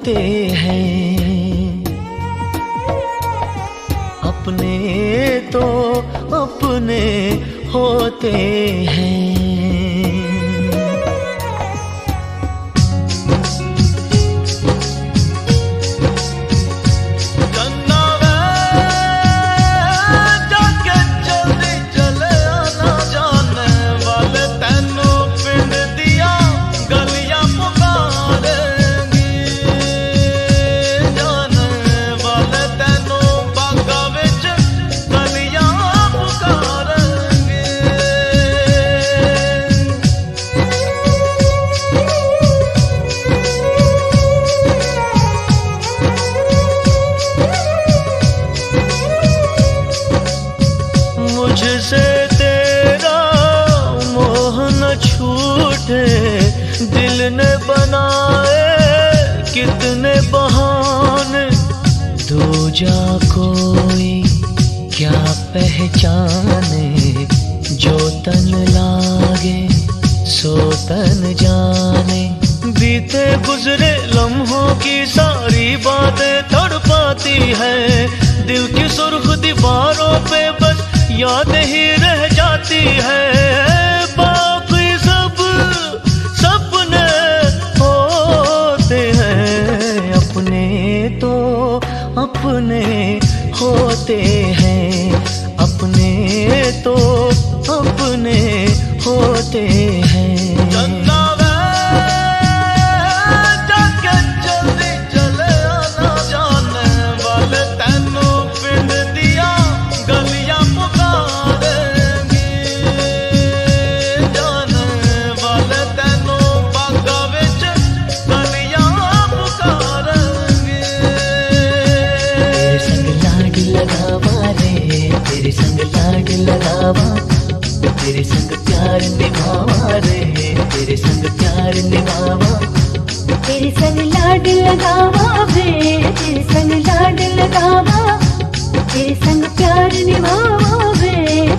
होते हैं, अपने तो अपने होते हैं। मुझसे तेरा मोह न छूटे, दिल ने बनाए कितने बहाने, दो जा कोई क्या पहचाने, जो तन लागे सो तन जाने। बीते गुजरे लम्हों की सारी बातें तड़पाती है, दिल की सुर्ख दीवारों पे बस याद ही रह जाती है। बाकी सब सपने होते हैं, अपने तो अपने होते हैं, अपने तो अपने होते हैं। तेरे संग लाड लगावा, तेरे संग प्यार निभावा रे, तेरे संग प्यार निभावा। तेरे संग लाड लगावा वे, तेरे संग लाड लगावा, तेरे संग प्यार निभावा वे,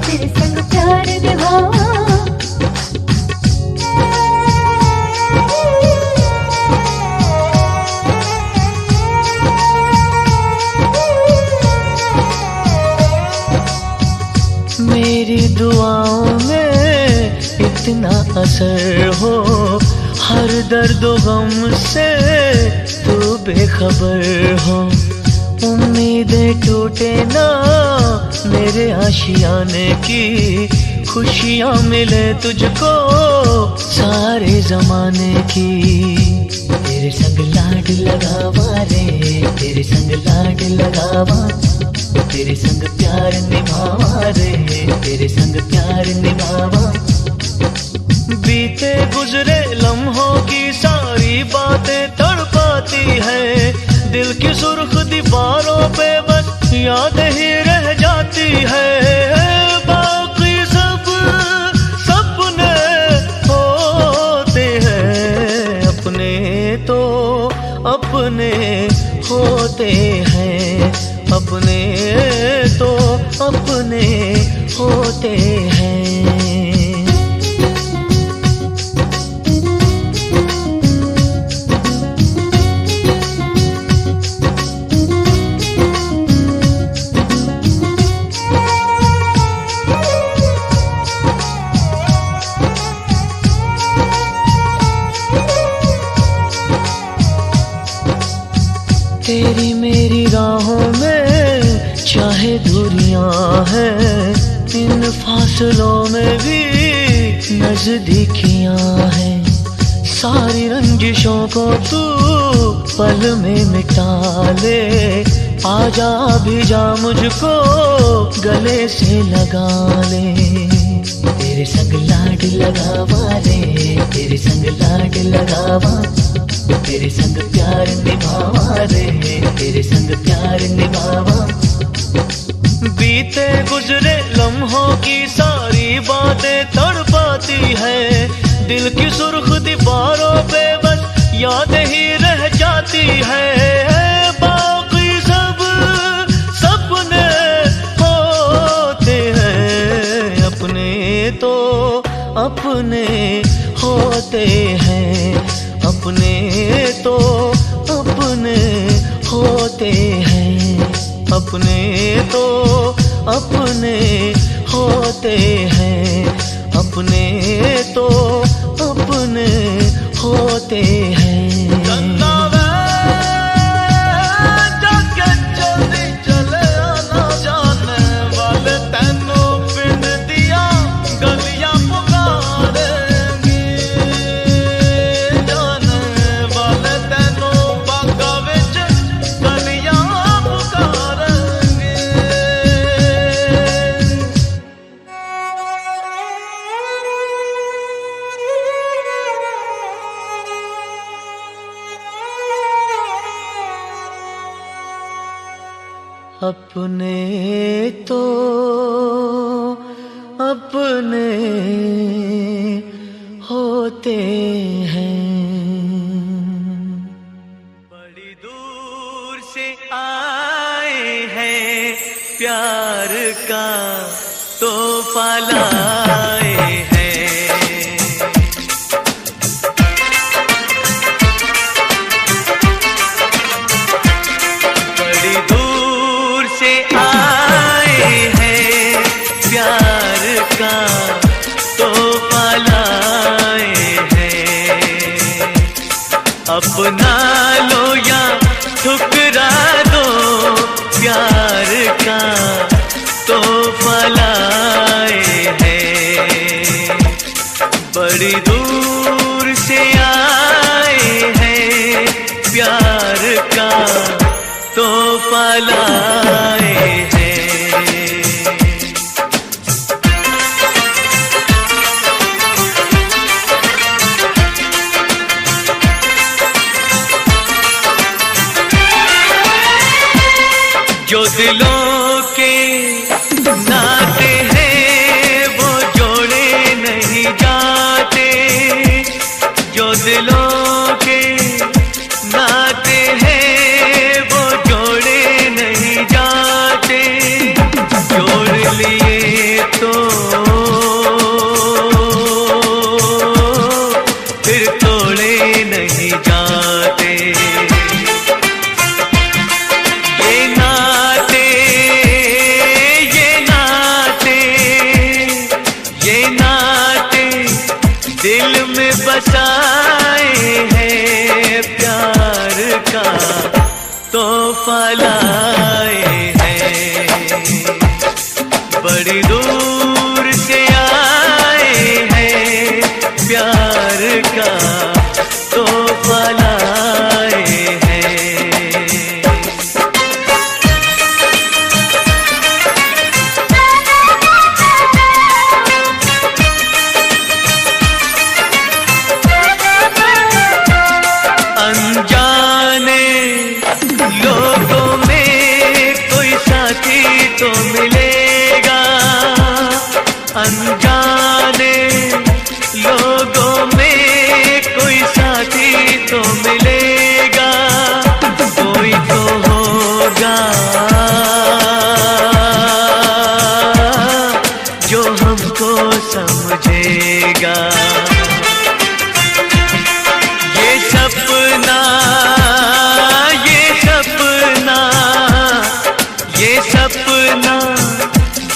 तेरे संग प्यार निभावा। मेरी दुआओं में इतना असर हो, हर दर्द गम से तू बेखबर हो। उम्मीदें टूटे ना मेरे आशियाने की, खुशियाँ मिले तुझको सारे जमाने की। तेरे संग लाड लगावा रे, तेरे संग लाड लगावा, तेरे संग प्यार निभावा रे, तेरे संग प्यार निभावा। बीते गुजरे लम्हों की सारी बातें तड़पाती है, दिल की सुर्ख दीवारों पे बस याद ही रह जाती है। बाकी सब सपने होते हैं, अपने तो अपने होते हैं, अपने तो अपने होते हैं। तेरी मेरी राहों में चाहे दूरियां हैं, इन फासलों में भी नजदीकियां हैं। सारी रंजिशों को तू पल में मिटा ले, आजा भी जा मुझको गले से लगा ले। तेरे संग लाड लगावा रे, तेरे संग लाड लगावा, तेरे संग प्यार निभावा रे, तेरे संग प्यार निभावा। बीते गुजरे लम्हों की सारी बातें तड़पाती है, दिल की सुर्ख दीवारों पे बस याद ही रह जाती है। बाकी सब सपने होते हैं, अपने तो अपने होते हैं, अपने तो अपने अपने तो अपने होते हैं, अपने तो अपने होते हैं। अपने तो अपने होते हैं। बड़ी दूर से आए हैं, प्यार का तोहफा लाए हैं। अपना लो या ठुकरा दो, प्यार का तोहफा लाए हैं। बड़ी दूर से आए हैं, प्यार का तोहफा लाए हैं। जो दिलों के नाते हैं वो जोड़े नहीं जाते, जो दिलों के नाते हैं वो जोड़े नहीं जाते। जोड़ लिए तो फिर तोड़े नहीं जाते। दिल में बसाए हैं, प्यार का तोहफा लाए हैं। बड़ी दूर से आए हैं, प्यार का तोहफा लाए हैं। लोगों में कोई साथी तो मिलेगा, अनजाने लोगों में कोई साथी तो मिलेगा। कोई तो होगा जो हमको समझेगा। ये सपना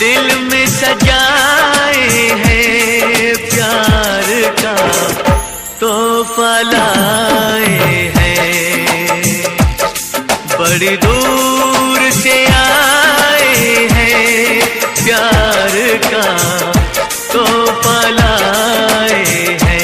दिल में सजाए हैं, प्यार का तोहफा लाए हैं। बड़ी दूर से आए हैं, प्यार का तोहफा लाए हैं।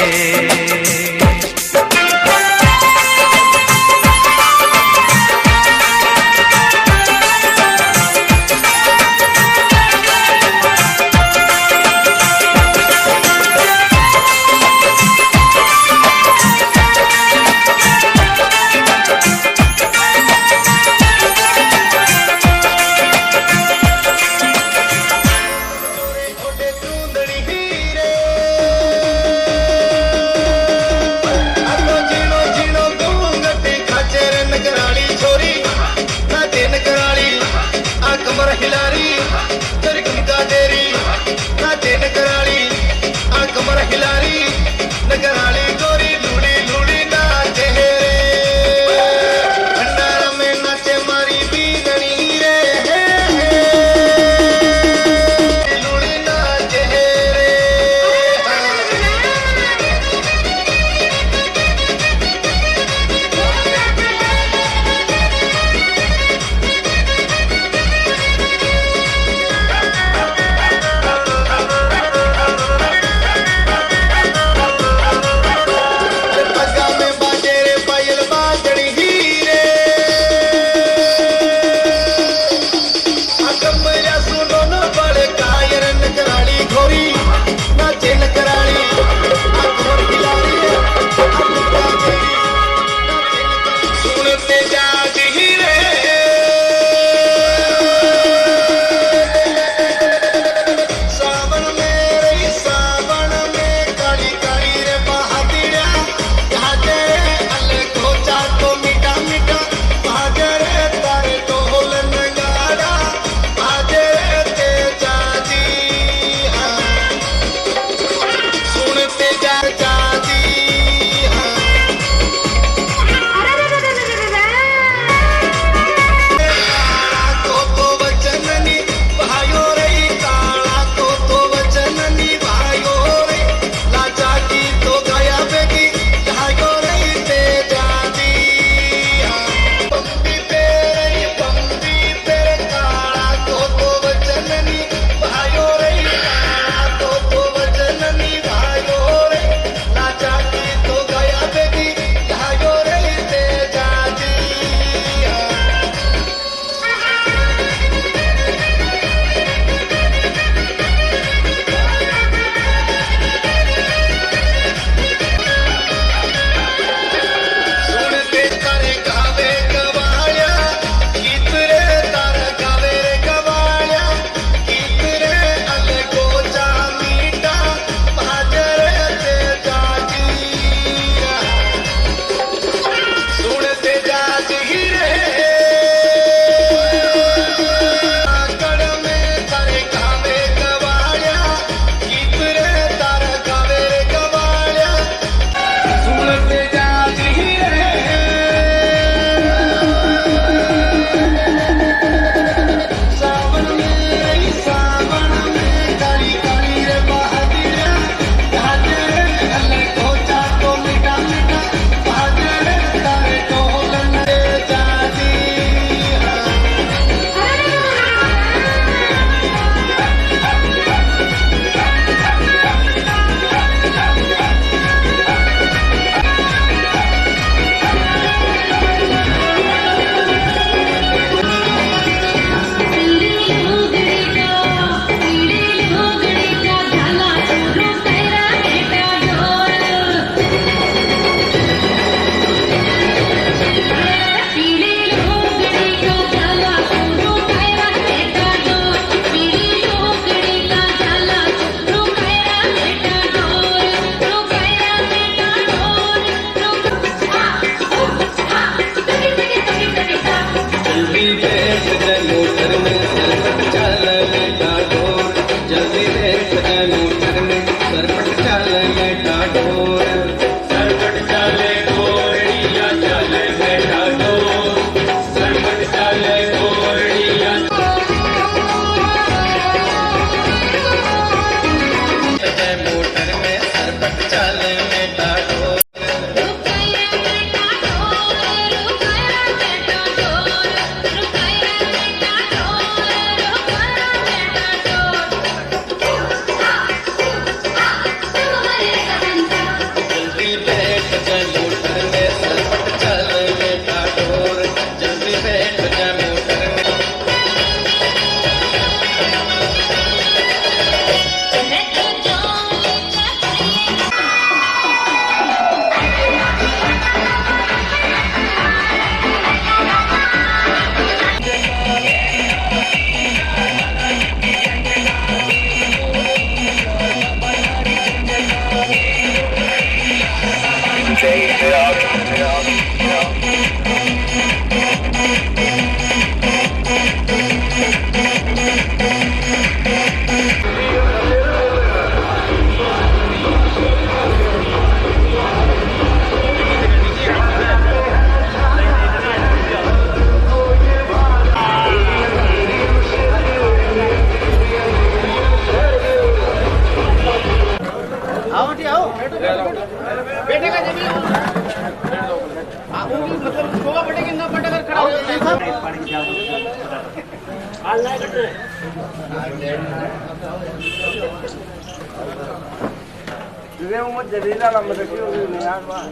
जलीला ना मत क्यों नहीं यार वाह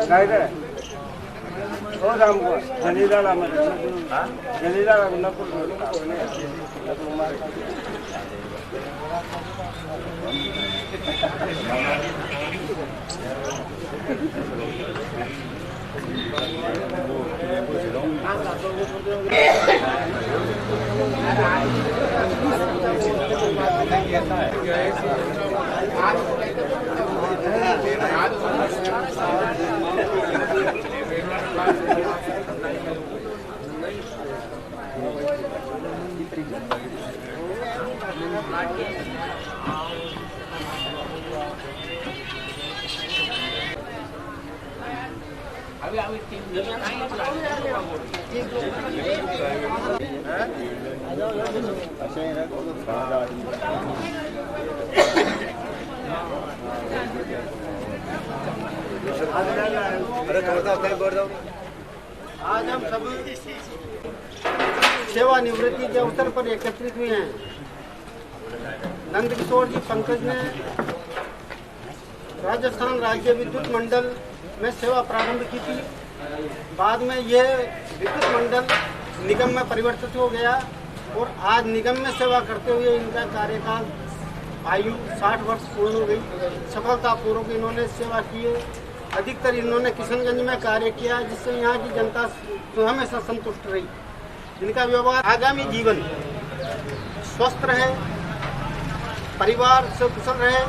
काय रे हो राम को जलीला ना मत जलीला ना नको आज हम सब सेवानिवृत्ति के अवसर पर एकत्रित हुए हैं। नंद किशोर जी पंकज ने राजस्थान राज्य विद्युत मंडल में सेवा प्रारंभ की थी। बाद में यह विद्युत मंडल निगम में परिवर्तित हो गया और आज निगम में सेवा करते हुए इनका कार्यकाल आयु 60 वर्ष पूर्ण हो गई। सफलतापूर्वक इन्होंने सेवा की है। अधिकतर इन्होंने किशनगंज में कार्य किया जिससे यहाँ की जनता हमेशा संतुष्ट रही। इनका व्यवहार आगामी जीवन स्वस्थ रहे, परिवार से कुशल रहे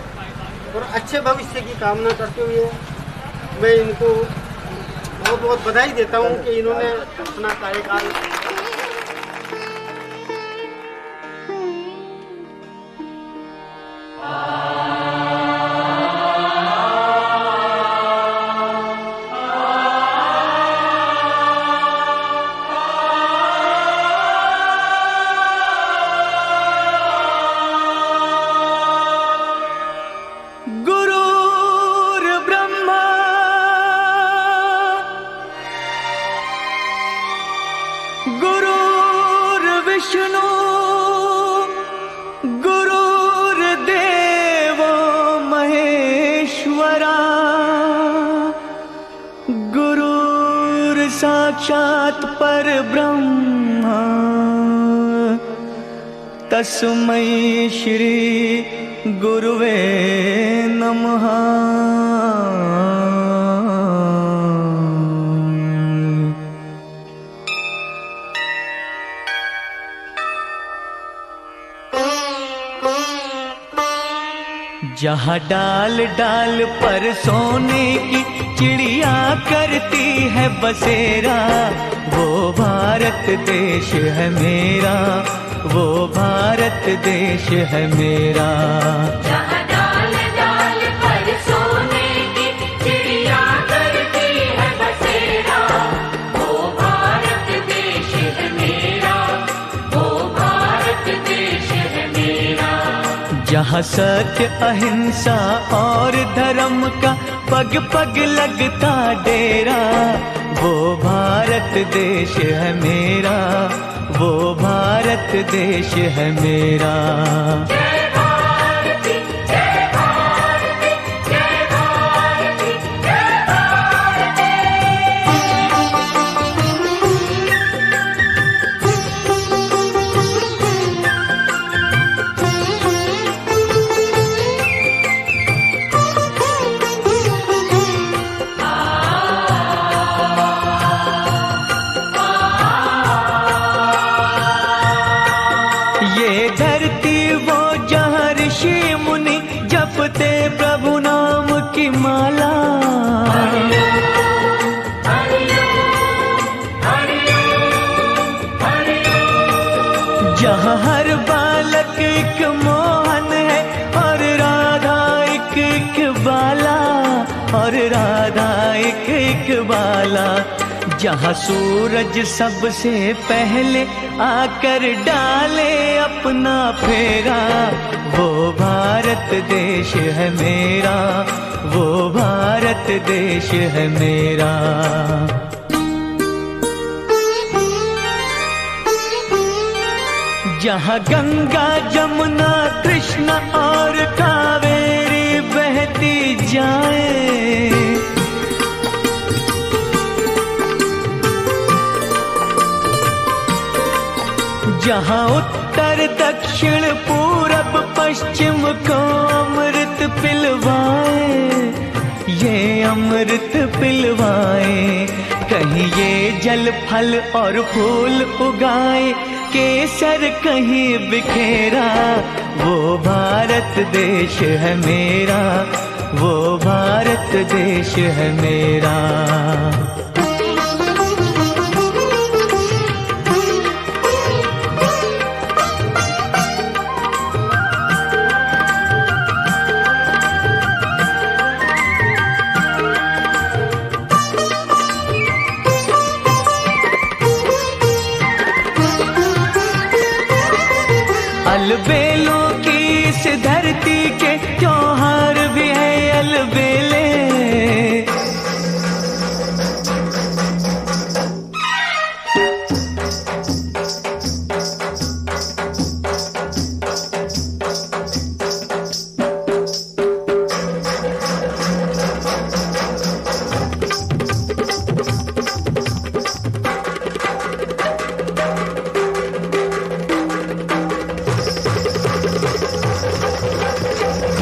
और अच्छे भविष्य की कामना करते हुए मैं इनको बहुत बहुत बधाई देता हूँ कि इन्होंने अपना कार्यकाल विष्णु गुरुर्देवो महेश्वरा गुरुर् साक्षात् परब्रह्म तस्मै श्री गुरुवे नमः। जहाँ डाल डाल पर सोने की चिड़िया करती है बसेरा, वो भारत देश है मेरा, वो भारत देश है मेरा। जहाँ डाल डाल पर सोने की चिड़िया करती है बसेरा, वो भारत देश है मेरा, वो भारत देश है मेरा। जहाँ सत्य अहिंसा और धर्म का पग पग लगता डेरा, वो भारत देश है मेरा, वो भारत देश है मेरा। जय भारती जय भारती जय भारती जय भारती। ये धरती वो जहाँ हर बालक एक मोहन है और राधा एक एक बाला, और राधा एक एक बाला। जहाँ सूरज सबसे पहले आकर डाले अपना फेरा, वो भारत देश है मेरा, वो भारत देश है मेरा। जहाँ गंगा जमुना कृष्णा और कावेरी बहती जाए, जहाँ उत्तर दक्षिण पूरब पश्चिम को अमृत पिलवाए, ये अमृत पिलवाए। कहीं ये जल फल और फूल उगाए, केसर कहीं बिखेरा, वो भारत देश है मेरा, वो भारत देश है मेरा। अलबेलों की इस धरती के त्योहार भी है अलबेले।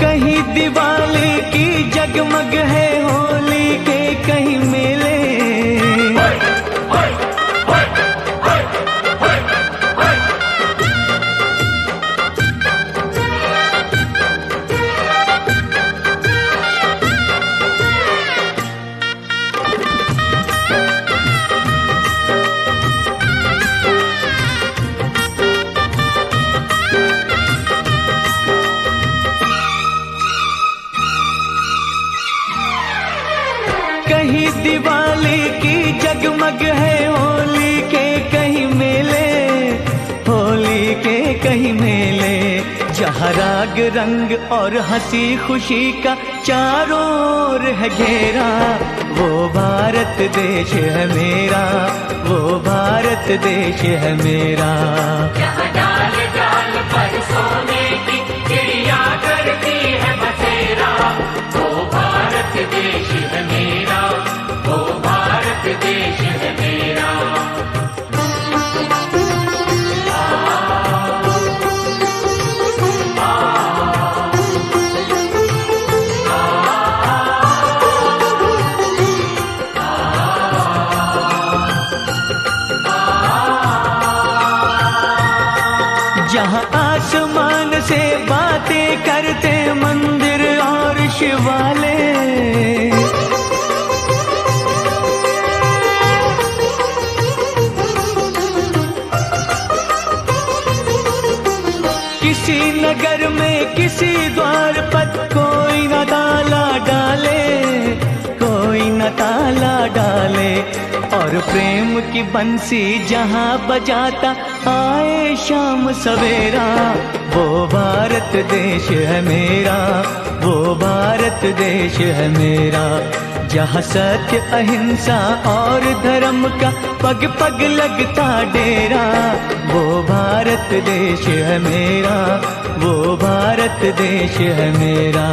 कहीं दिवाली की जगमग है होली के कहीं मेले। कहीं दिवाली की जगमग है होली के कहीं मेले, होली के कहीं मेले। जहाँ राग रंग और हंसी खुशी का चारों ओर है घेरा, वो भारत देश है मेरा, वो भारत देश है मेरा। जहाँ डाल डाल पर सोने की चिड़िया करती है बसेरा, वो भारत देश है मेरा, वो भारत देश है मेरा। जहाँ आसमान से बातें करते मंदिर और शिवालय, किसी नगर में किसी द्वार पर कोई न ताला डाले, कोई न ताला डाले। और प्रेम की बंसी जहाँ बजाता आए शाम सवेरा, वो भारत देश है मेरा, वो भारत देश है मेरा। जहाँ सत्य अहिंसा और धर्म का पग पग लगता डेरा, वो भारत देश है मेरा, वो भारत देश है मेरा।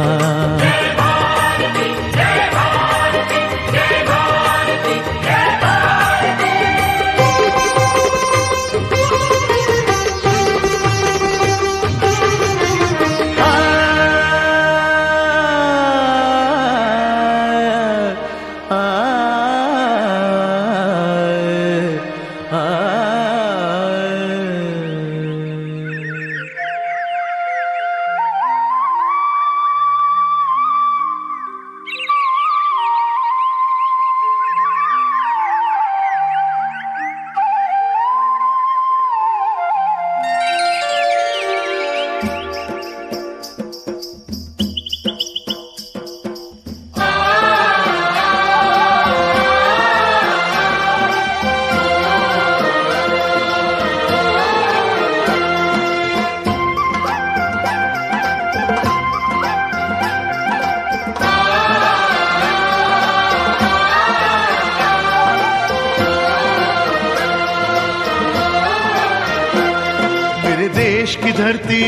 देश की धरती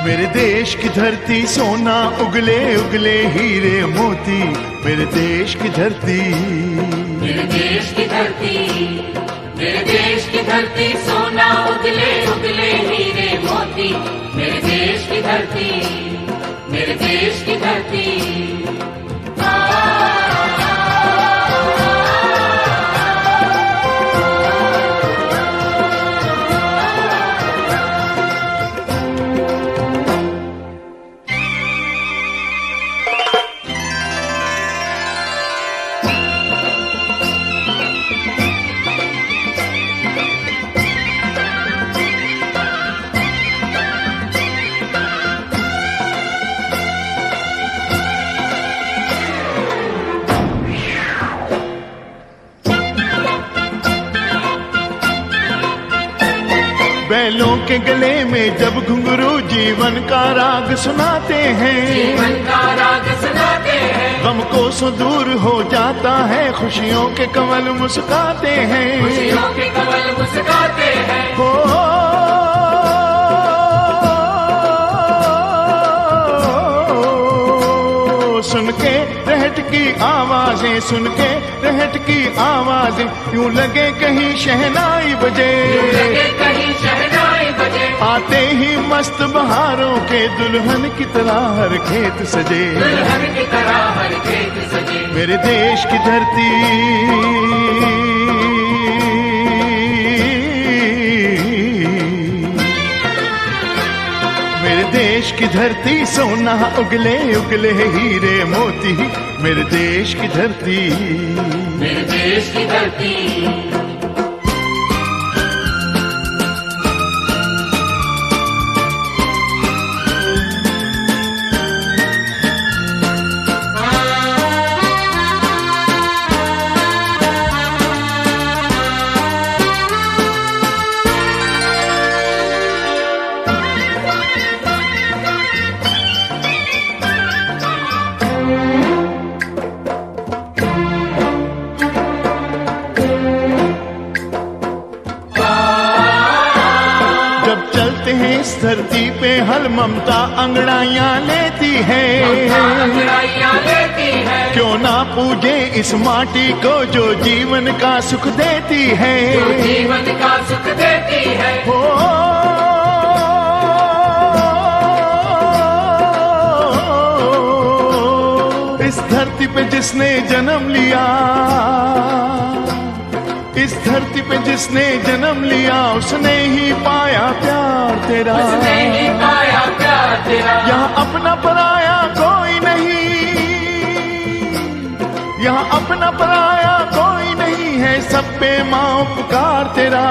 मेरे देश की धरती सोना उगले उगले हीरे मोती मेरे देश की धरती मेरे देश की धरती मेरे देश की धरती सोना उगले उगले हीरे मोती मेरे देश की धरती मेरे देश की धरती बैलों के गले में जब घुंघरू जीवन का राग सुनाते हैं जीवन का राग सुनाते हैं गम को सो दूर हो जाता है खुशियों के कमल मुस्काते हैं खुशियों के कमल मुस्काते हैं हो सुन के रहट की आवाजें सुन के रहट की आवाजें यूं लगे कहीं शहनाई बजे लगे कहीं शहनाई बजे आते ही मस्त बहारों के दुल्हन की तरह हर खेत सजे दुल्हन की तरह हर खेत सजे मेरे देश की धरती मेरे देश की धरती सोना उगले उगले हीरे मोती मेरे देश की धरती मेरे देश की धरती धरती पे हल ममता अंगड़ाइयां लेती है अंगड़ाइयां लेती है क्यों ना पूजे इस माटी को जो जीवन का सुख देती है जो जीवन का सुख देती है हो इस धरती पे जिसने जन्म लिया इस धरती पे जिसने जन्म लिया उसने ही पाया प्यार तेरा उसने ही पाया प्यार तेरा यहाँ अपना पराया कोई नहीं यहाँ अपना पराया कोई नहीं है सब पे माँ उपकार तेरा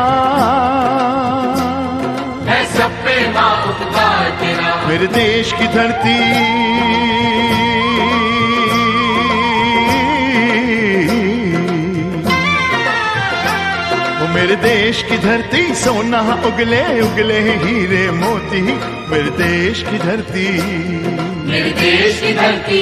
है सब पे माँ उपकार तेरा मेरे देश की धरती मेरे देश की धरती सोना उगले उगले हीरे मोती मेरे देश की धरती मेरे देश की धरती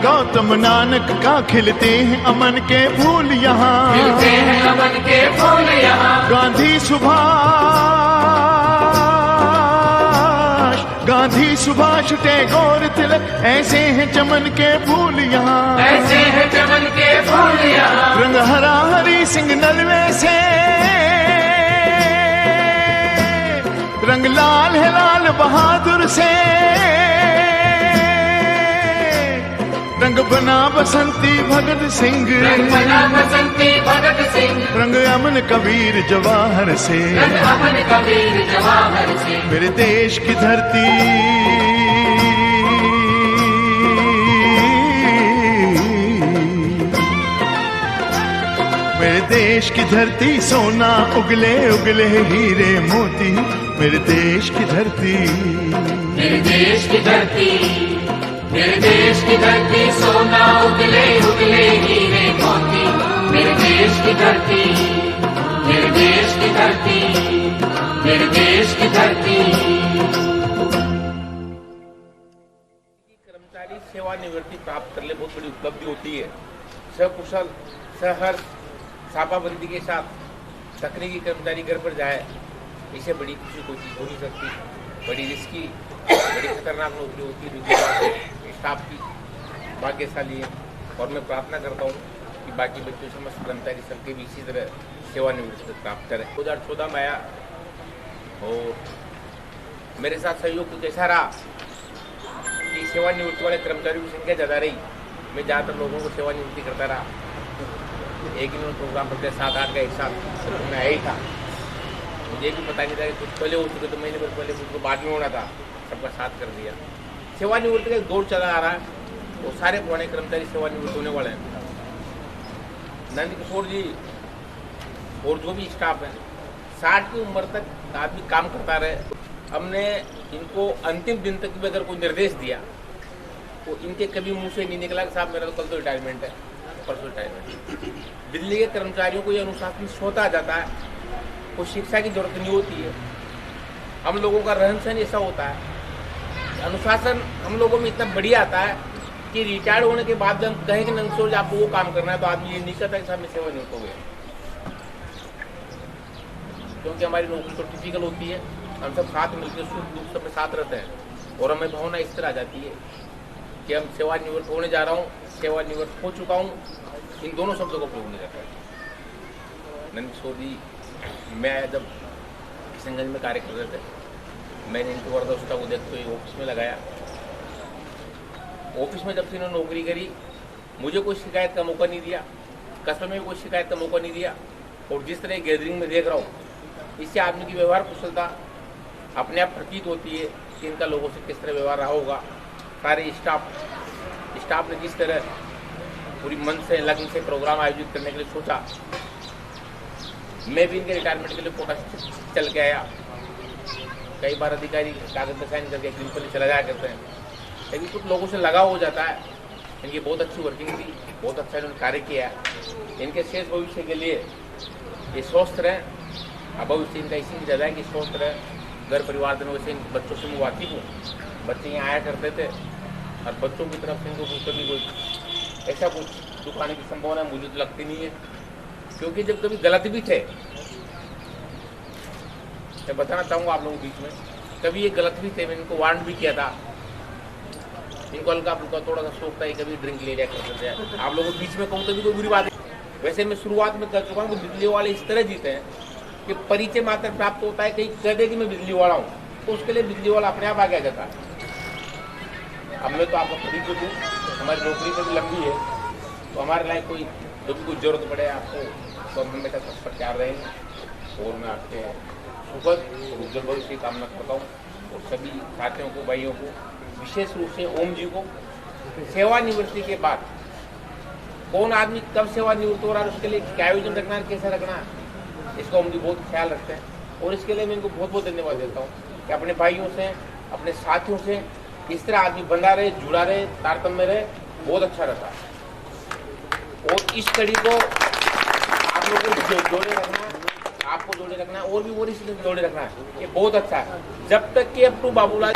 गौतम नानक का खिलते हैं अमन के फूल यहाँ खिलते हैं अमन के फूल यहाँ गांधी सुभाष गांधी सुभाष टैगोर तिलक ऐसे हैं चमन के फूल यहाँ, ऐसे हैं चमन के फूल यहाँ। रंग हरा हरी सिंह नलवे से, रंग लाल है लाल बहादुर से, रंग बना बसंती भगत सिंह, रंग बना बसंती भगत सिंह, रंग अमन कबीर जवाहर से, रंग अमन कबीर जवाहर से। मेरे देश की धरती मेरे देश की धरती सोना उगले उगले हीरे मोती, मेरे देश की धरती, मेरे देश की धरती, मेरे देश की धरती सोना उगले उगले हीरे मोती, मेरे देश की धरती, मेरे देश की धरती, मेरे देश की धरती। कर्मचारी सेवानिवृत्ति प्राप्त कर ले बहुत बड़ी उपलब्धि होती है। सकुशल सहर्ष छापाबंदी के साथ तकनीकी कर्मचारी घर पर जाए, इससे बड़ी खुशी कोई चीज हो नहीं सकती। बड़ी रिस्की, बड़ी खतरनाक नौकरी होती है। स्टाफ की भाग्यशाली है और मैं प्रार्थना करता हूँ कि बाकी बच्चों समस्त कर्मचारी सबके भी इसी तरह सेवानिवृत्ति प्राप्त करें। 2014 में आया और मेरे साथ सहयोग कुछ ऐसा रहा कि सेवानिवृत्ति वाले कर्मचारियों की संख्या ज़्यादा रही। मैं ज़्यादातर लोगों को सेवानिवृत्ति करता रहा। एक ही प्रोग्राम करते 7-8 का एक साथ मैं आया ही था। मुझे भी पता नहीं था कि कुछ पहले हो चुके, तो महीने भर पहले कुछ बाद में होना था, सबका साथ कर दिया। सेवानिवृत्ति का एक दौर चला आ रहा है, वो सारे पुराने कर्मचारी सेवानिवृत्त होने वाले हैं। नंद किशोर जी और जो भी स्टाफ है 60 की उम्र तक आदमी काम करता रहे। हमने इनको अंतिम दिन तक भी अगर कोई निर्देश दिया तो इनके कभी मुंह से नहीं निकला कि साहब मेरा तो कल तो रिटायरमेंट है, परसों रिटायरमेंट। दिल्ली के कर्मचारियों को ये अनुशासन होता जाता है, कोई शिक्षा की जरूरत नहीं होती है। हम लोगों का रहन सहन ऐसा होता है, अनुशासन हम लोगों में इतना बढ़िया आता है कि रिटायर्ड होने के बाद जब हम कहें कि नंदकिशोर आपको वो काम करना है तो आदमी ये नहीं कहता कि साहब मैं सेवानिवृत्त हो गया, क्योंकि हमारी नौकरी तो टिपिकल होती है। हम सब साथ मिलकर सुख दुख सब में साथ रहते हैं और हमें भावना इस तरह आ जाती है कि हम सेवानिवृत्त होने जा रहा हूँ, सेवानिवृत्त हो चुका हूँ, इन दोनों शब्दों का प्रयोग नहीं रहता है। नंदकिशोर जी मैं जब किशनगंज में कार्य कर रहे थे, मैंने इनकी वरदस्ता को देखते हुए ऑफिस में लगाया। ऑफिस में जब से इन्होंने नौकरी करी मुझे कोई शिकायत का मौका नहीं दिया, कस्बे में भी कोई शिकायत का मौका नहीं दिया। और जिस तरह गैदरिंग में देख रहा हूँ इससे आदमी की व्यवहार कुशलता अपने आप प्रतीत होती है कि इनका लोगों से किस तरह व्यवहार रहा होगा। सारे स्टाफ ने जिस तरह पूरी मन से लगन से प्रोग्राम आयोजित करने के लिए सोचा, मैं भी इनके रिटायरमेंट के लिए कोटा चल के आया। कई बार अधिकारी कागज में साइन करके प्रिंसिपल चला जाया करते हैं, लेकिन कुछ लोगों से लगाव हो जाता है। इनकी बहुत अच्छी वर्किंग थी, बहुत अच्छा इन्होंने कार्य किया है। इनके शेष भविष्य के लिए ये स्वस्थ रहें। अब भविष्य इनका इसी ज़्यादा है कि स्वस्थ रहे, घर परिवार दिनों से इन बच्चों से मैं वाकिफ हूँ। बच्चे यहाँ आया करते थे और बच्चों की तरफ से इनको कभी कोई ऐसा कुछ दुकान की संभावना मुझे तो लगती नहीं है, क्योंकि जब कभी गलत भी थे, मैं बताना चाहूँगा आप लोगों के बीच में, कभी ये गलत भी थे, मैंने इनको वार्न भी किया था। इनको हल्का फुल्का थोड़ा सा शौक था, कभी ड्रिंक ले लिया करते थे। आप लोगों के बीच में कहूँ तो भी कोई बुरी बात है। वैसे मैं शुरुआत में कर चुका हूँ कि बिजली वाले इस तरह जीते हैं कि परिचय मात्र प्राप्त होता है, कहीं कह दे कि मैं बिजली वाला हूँ तो उसके लिए बिजली वाला अपने आप आगे आ जाता है। अब मैं तो आपको परिचय दूँ, हमारी नौकरी तो भी लंबी है, तो हमारे लायक कोई जो भी कोई जरूरत पड़े आपको तो हम हमेशा तत्पर तैयार रहेंगे। और मैं आपके सुखद और उज्जवल भविष्य की कामना करता हूँ। और सभी साथियों को, भाइयों को, विशेष रूप से ओम जी को, सेवानिवृत्ति के बाद कौन आदमी कब सेवानिवृत्त हो रहा है उसके लिए क्या आयोजन रखना है, कैसे रखना है, इसका हम जी बहुत ख्याल रखते हैं। और इसके लिए मैं इनको बहुत बहुत धन्यवाद देता हूँ कि अपने भाइयों से, अपने साथियों से इस तरह आदमी बंधा रहे, जुड़ा रहे, तारतम्य रहे, बहुत अच्छा रहता है। और इस कड़ी को आप लोगों को जोड़े रखना है, आपको जोड़े रखना है और भी वो इसी जोड़े रखना है, ये बहुत अच्छा है। जब तक कि अब टू बाबूलाल,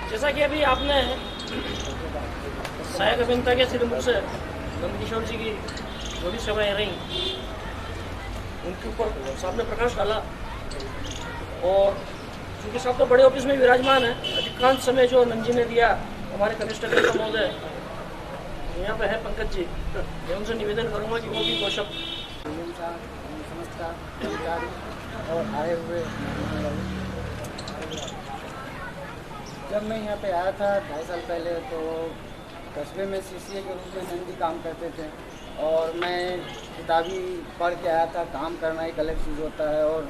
जैसा कि अभी आपने सहायक अभियंता के श्रीमुख से नंदकिशोर जी की जो भी सेवाएं रही उनके ऊपर सामने प्रकाश डाला, और उनके साथ तो बड़े ऑफिस में विराजमान है। अधिकांश समय जो नंद जी ने दिया हमारे कनिष्ठ अभियंता महोदय यहाँ पे है पंकज जी, मैं उनसे निवेदन करूँगा कि वो भी दो शब्द। समस्त कर्मचारी और आए हुए जब मैं यहाँ पे आया था 2.5 साल पहले, तो कस्बे में CCA के रूप में नंद जी काम करते थे और मैं किताबी पढ़ के आया था। काम करना एक अलग चीज़ होता है और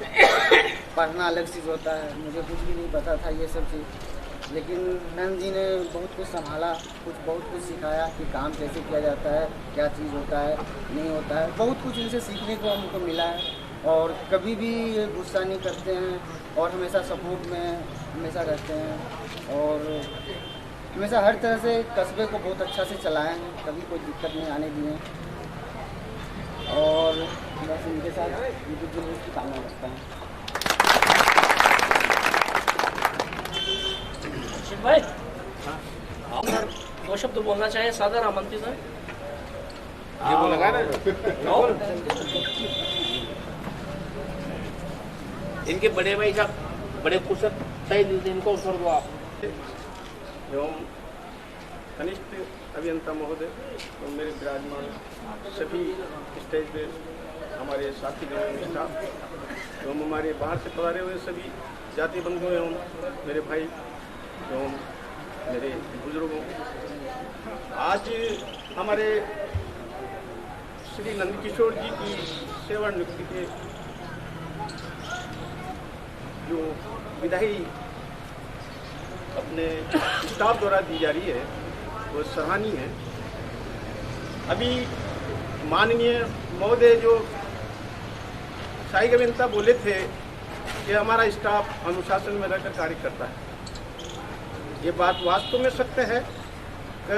पढ़ना अलग चीज़ होता है। मुझे कुछ भी नहीं पता था ये सब चीज़, लेकिन नंद जी ने बहुत कुछ संभाला, बहुत कुछ सिखाया कि काम कैसे किया जाता है, क्या चीज़ होता है, नहीं होता है। बहुत कुछ इनसे सीखने को हमको मिला है और कभी भी ये गुस्सा नहीं करते हैं और हमेशा सपोर्ट में हमेशा रहते हैं और हमेशा हर तरह से कस्बे को बहुत अच्छा से चलाए हैं, कभी कोई दिक्कत नहीं आने दिए और बस इनके साथ उनकी जुलूस की कामना रखता हूँ। शिव भाई सर दो शब्द बोलना चाहे, सादर आमंत्रित है। ये वो लगा ना इनके बड़े भाई साहब बड़े कुशल सही दिन इनको अवसर दो आप। एवं कनिष्ठ अभियंता महोदय और मेरे विराजमान सभी स्टेज पे हमारे साथी के साथ एवं हमारे बाहर से पधारे हुए सभी जाति बंधुओं एवं मेरे भाई एवं मेरे बुजुर्गों, आज हमारे श्री नंदकिशोर जी की सेवानिवृत्ति के जो विदाई अपने स्टाफ द्वारा दी जा रही है वो सराहनीय है। अभी माननीय महोदय जो सहायक अभियंता बोले थे कि हमारा स्टाफ अनुशासन में रहकर कार्य करता है, ये बात वास्तव में सत्य है कि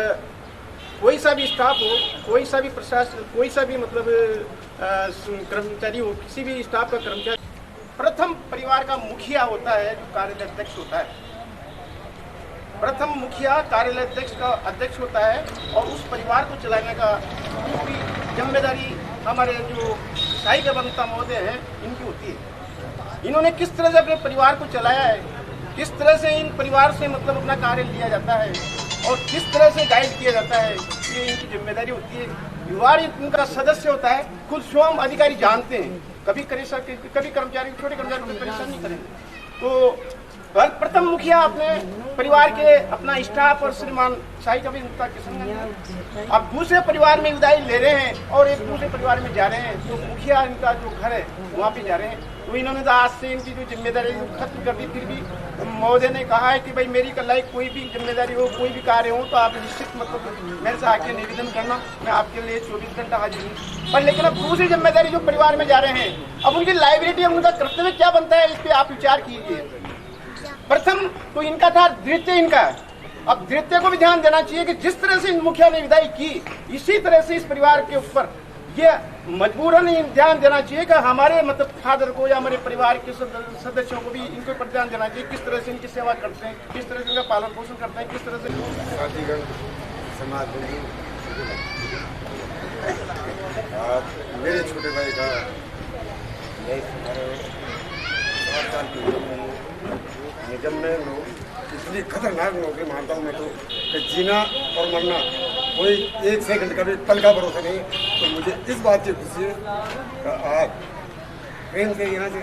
कोई सा भी स्टाफ हो, कोई सा भी प्रशासन, कोई सा भी मतलब कर्मचारी हो, किसी भी स्टाफ का कर्मचारी प्रथम परिवार का मुखिया होता है जो कार्यालय अध्यक्ष होता है। प्रथम मुखिया कार्यालय अध्यक्ष का अध्यक्ष होता है और उस परिवार को चलाने का पूरी जिम्मेदारी हमारे जो सहायक अभियंता महोदय हैं इनकी होती है। इन्होंने किस तरह से अपने परिवार को चलाया है, किस तरह से इन परिवार से मतलब अपना कार्य लिया जाता है और किस तरह से गाइड किया जाता है, ये इनकी जिम्मेदारी होती है। परिवार इनका सदस्य होता है, खुद स्वयं अधिकारी जानते हैं, कभी कर्मचारी छोटे कर्मचारी को परेशान नहीं करेंगे। तो प्रथम मुखिया अपने परिवार के अपना स्टाफ और श्रीमान सहायक अभियंता के संग अब दूसरे परिवार में विदाई ले रहे हैं और एक दूसरे परिवार में जा रहे हैं, तो मुखिया इनका जो घर है वहाँ पे जा रहे हैं। तो इन्होंने तो आज से इनकी जो जिम्मेदारी खत्म कर दी। फिर भी महोदय ने कहा है कि भाई मेरी कलाई कोई भी जिम्मेदारी हो, कोई भी कार्य हो तो आप निश्चित मतलब मेरे से आके निवेदन करना, मैं आपके लिए 24 घंटा हाजिर हूँ। पर लेकिन अब दूसरी जिम्मेदारी जो परिवार में जा रहे हैं, अब उनकी लाइबिलिटी, उनका कर्तव्य क्या बनता है, इस पर आप विचार कीजिए। प्रथम तो इनका था, द्वितीय इनका, अब द्वितीय को भी ध्यान देना चाहिए कि जिस तरह से इन मुखिया ने विदाई की, इसी तरह से इस परिवार के ऊपर ये मजबूरन ध्यान देना चाहिए कि हमारे मतलब फादर को या हमारे परिवार के सदस्यों को भी इनके ऊपर ध्यान देना चाहिए, किस तरह से इनकी सेवा करते हैं, किस तरह से इनका पालन पोषण करते हैं, किस तरह से साथीगण समाज मेरे छोटे भाई का 7 साल की उम्र में निगम में इतनी खतरनाक नौकरी मानता हूँ मैं तो कि जीना और मरना कोई 1 सेकंड का भी पल का भरोसा नहीं। तो मुझे इस बात की खुशी है कि आज ट्रेन से यहाँ से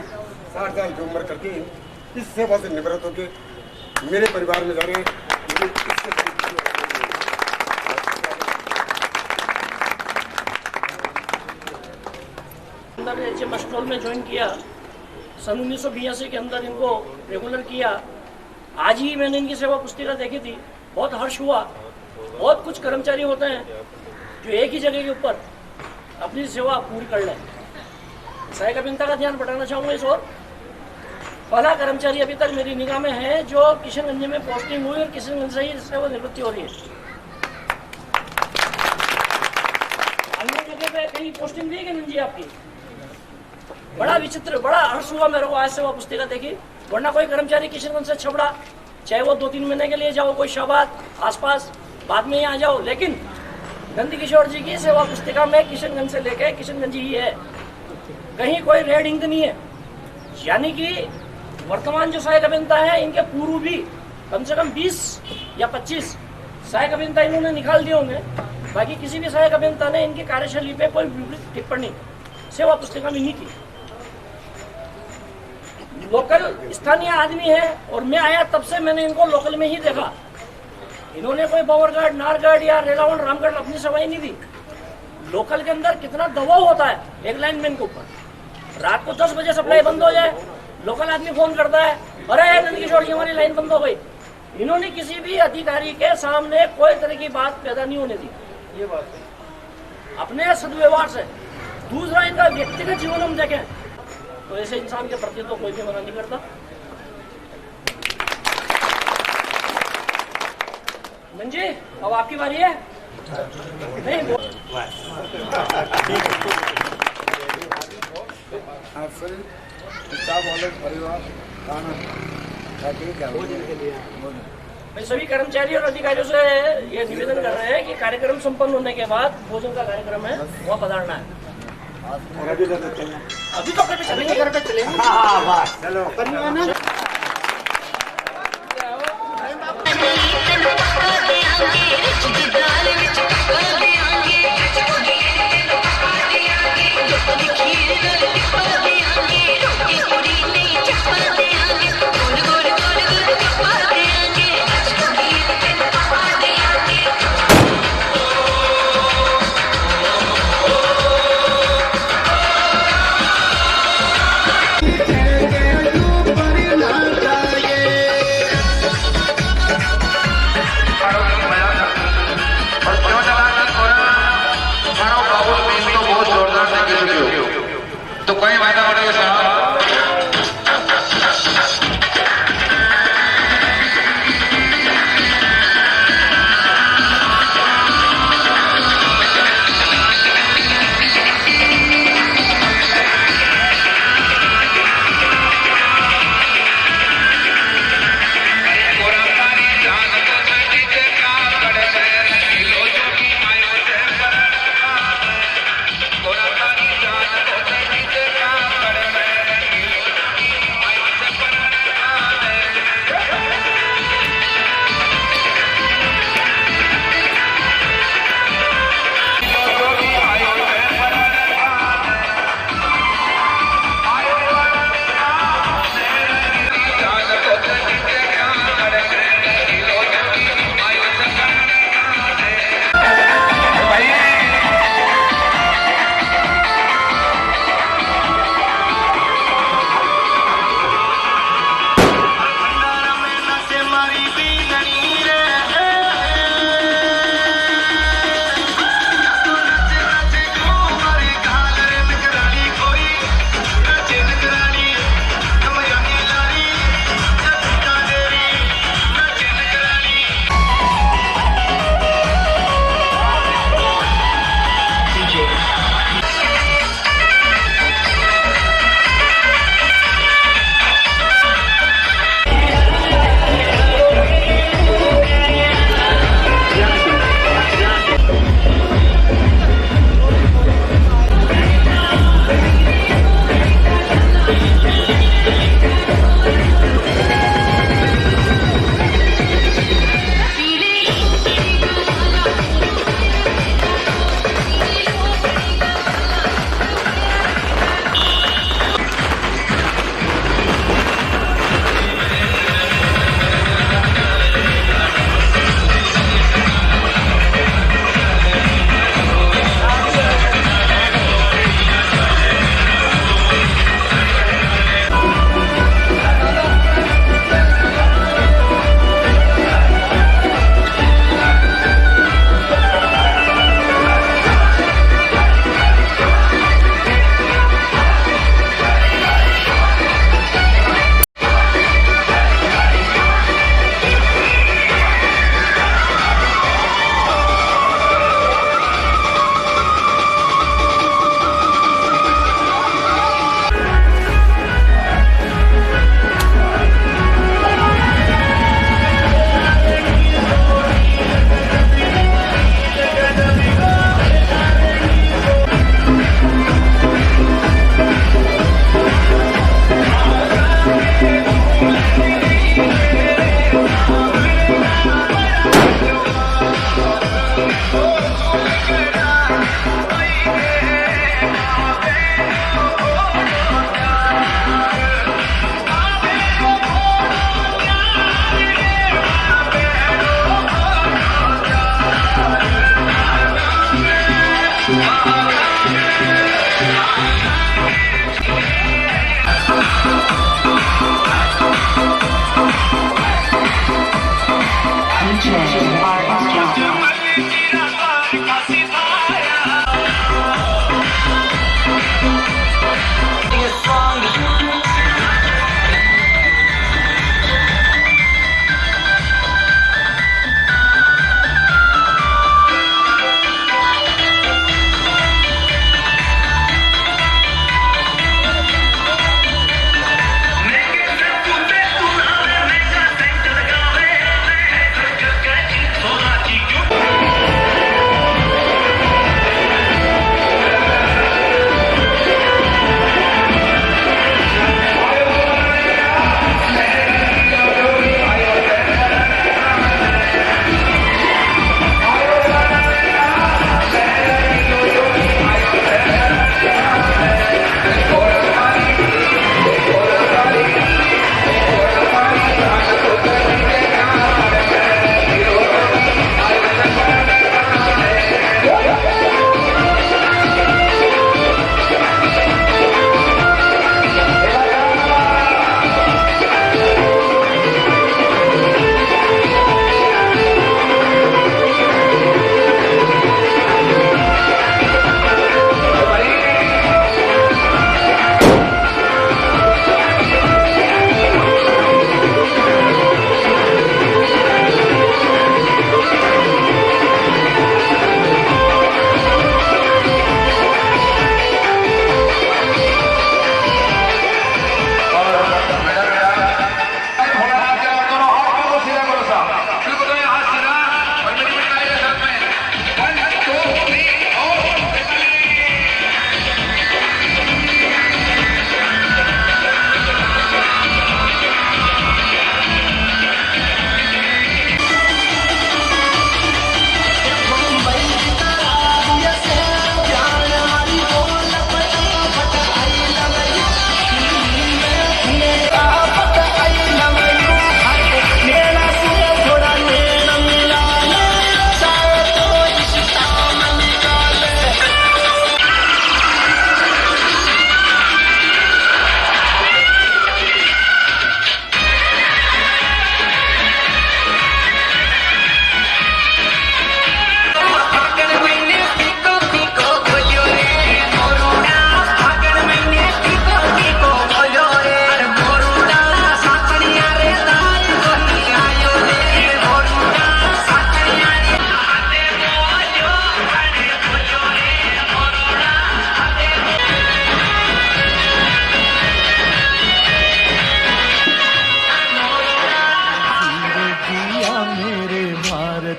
60 साल की उम्र करके इस सेवा से निवृत्त होकर मेरे परिवार में जा रहे हैं। मुझे इससे मस्ट्रोल में ज्वाइन किया, सन 1982 के अंदर इनको रेगुलर किया। आज ही मैंने इनकी सेवा पुस्तिका देखी थी, बहुत हर्ष हुआ। बहुत कुछ कर्मचारी होते हैं जो एक ही जगह के ऊपर अपनी सेवा पूरी कर लें। सहायक अभियंता का ध्यान बढ़ाना चाहूँगा इस ओर। पहला कर्मचारी अभी तक मेरी निगाह में है जो किशनगंज में पोस्टिंग हुई और किशनगंज से ही सेवानिवृत्ति हो रही है। अन्य जगह पे कहीं पोस्टिंग दी है नंद जी आपकी? बड़ा विचित्र, बड़ा हर्ष हुआ मेरे को आज सेवा पुस्तिका देखी। वरना कोई कर्मचारी किशनगंज से छबड़ा, चाहे वो 2-3 महीने के लिए जाओ कोई शाबाद आसपास, बाद में यहाँ जाओ, लेकिन नंदकिशोर जी की सेवा पुस्तिका में किशनगंज से लेकर किशनगंज ही है, कहीं कोई रेड इंक नहीं है। यानी कि वर्तमान जो सहायक अभियंता है इनके पूर्व भी कम से कम 20 या 25 सहायक अभियंता इन्होंने निकाल दिए होंगे। बाकी किसी भी सहायक अभियंता ने इनकी कार्यशैली पे कोई विपरीत टिप्पणी सेवा पुस्तिका में नहीं की। लोकल स्थानीय आदमी है और मैं आया तब से मैंने इनको लोकल में ही देखा। इन्होंने कोई बावरगढ़, नारगढ़ या रेलावन, रामगढ़ अपनी सेवाएं नहीं दी। लोकल के अंदर कितना दबाव होता है एक लाइनमैन के ऊपर। रात को 10 बजे सप्लाई बंद हो जाए, लोकल आदमी फोन करता है, अरे नंदकिशोर जी हमारी लाइन बंद हो गई। इन्होंने किसी भी अधिकारी के सामने कोई तरह की बात पैदा नहीं होने दी। ये बात है अपने सदव्यवहार से। दूसरा, इनका व्यक्तिगत जीवन हम देखें तो ऐसे इंसान के प्रति तो कोई भी मना नहीं करता। मंजी, अब आपकी बारी है। नहीं मैं सभी कर्मचारी और अधिकारियों से ये निवेदन कर रहे हैं कि कार्यक्रम संपन्न होने के बाद भोजन का कार्यक्रम है वह पधारना है। अभी तो घर पे चलेंगे, घर पे चलेंगे। चलो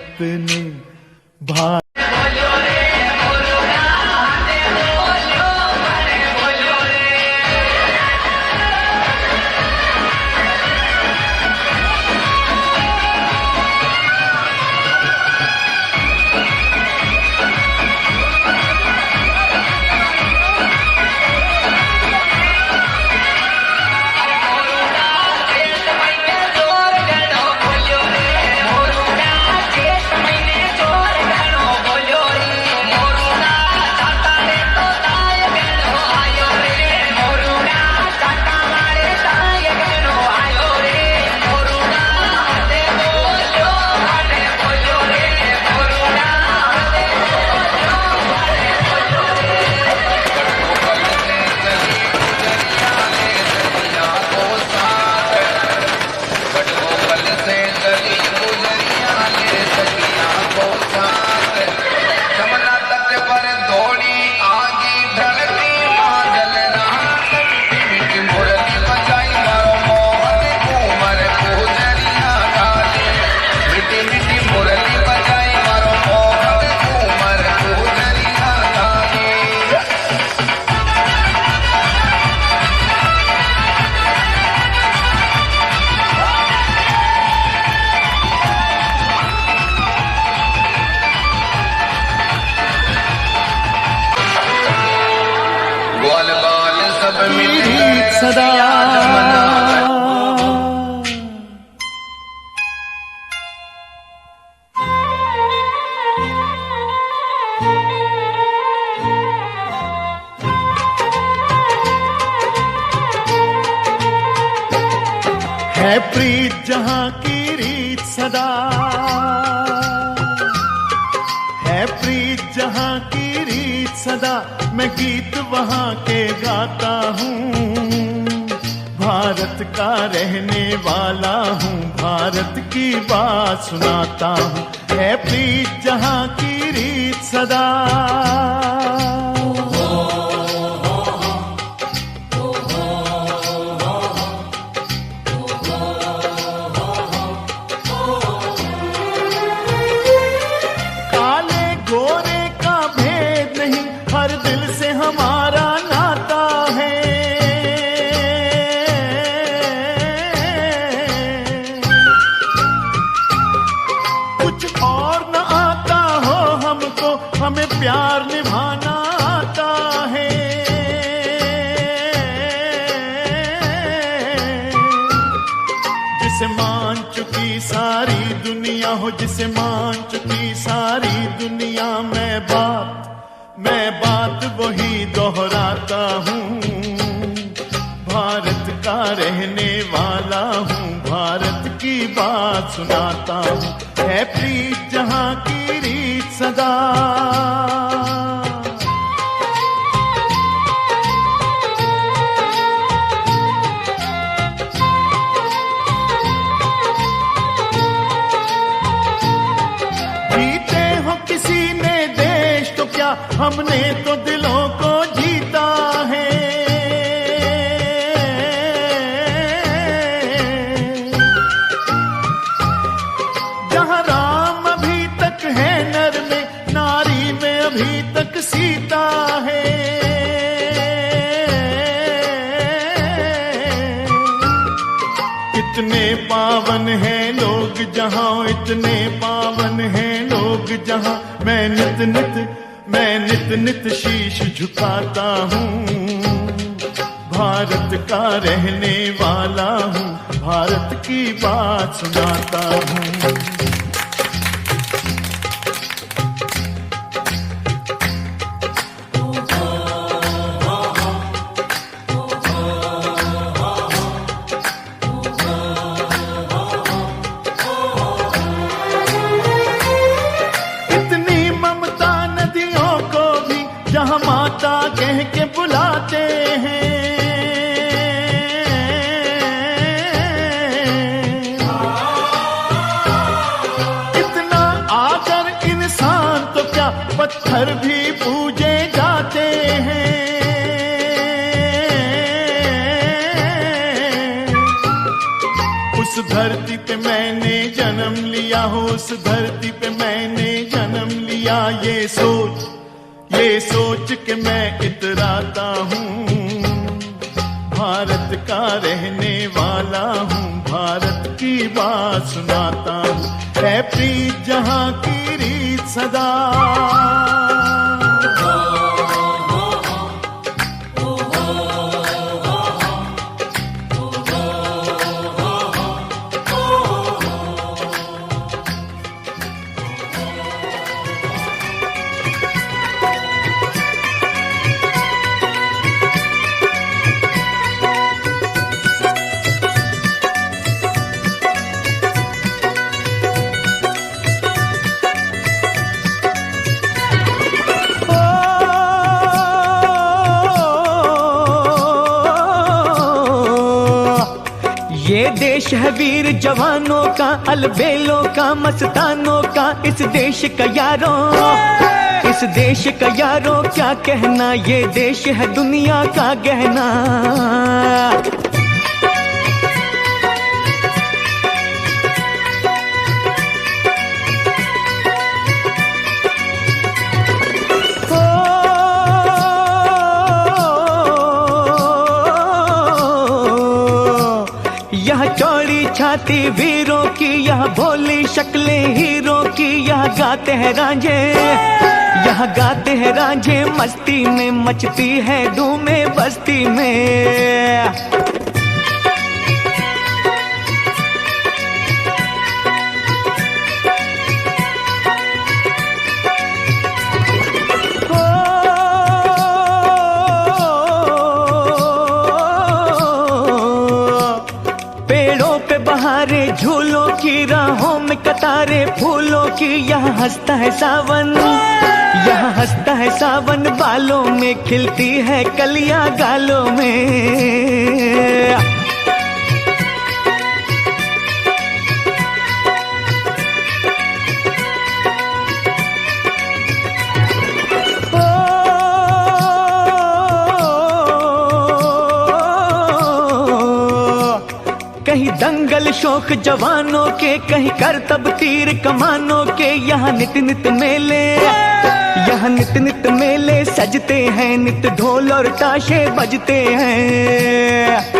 अपने भाई सदा है प्रीत जहां की रीत सदा। सदा मैं गीत वहाँ के गाता हूँ। भारत का रहने वाला हूँ, भारत की बात सुनाता हूँ। है प्रीत जहाँ की रीत सदा। काले गोरे का भेद नहीं, हर दिल से हमारा नाता है। कुछ और न आता हो हमको, हमें प्यार निभाना आता है। जिसे मान चुकी सारी दुनिया हो, जिसे मान चुकी सारी दुनिया, मैं बात वही दोहराता हूँ। भारत का रहने वाला हूँ, भारत की बात सुनाता हूँ। है प्रीत जहाँ की रीत सदा। जीते हो किसी ने देश तो क्या, हमने तो दिलों को जीता है। जहाँ राम अभी तक है नर में, नारी में अभी तक सीता है। इतने पावन हैं लोग जहाँ, इतने पावन हैं लोग जहाँ, मैं नित नित शीश झुकाता हूँ। भारत का रहने वाला हूँ, भारत की बात सुनाता हूँ। जहाँ माता कह के बुलाते हैं, इतना आदर इंसान तो क्या, पत्थर भी पूजे जाते हैं। उस धरती पे मैंने जन्म लिया हो, उस धरती पे मैंने जन्म लिया। ये सोच के मैं इतराता हूँ। भारत का रहने वाला हूँ, भारत की बात सुनाता हूँ। है प्रीत जहाँ की रीत सदा। ये देश है वीर जवानों का, अलबेलों का, मस्तानों का। इस देश का यारों, इस देश का यारों क्या कहना, ये देश है दुनिया का गहना। यह चौड़ी छाती वीरों की, यह भोली शक्लें हीरों की। यह गाते हैं रांझे, यह गाते हैं रांझे मस्ती में, मचती है धूमें बस्ती में। झूलों की राहों में में कतारे फूलों की, यहाँ हंसता है सावन, यहाँ हंसता है सावन, बालों में खिलती है कलियां गालों में। कहीं दंगल शौक जवानों के, कहीं करतब तीर कमानों के, यहाँ नित नित मेले, यहाँ नित नित मेले सजते हैं, नित ढोल और ताशे बजते हैं।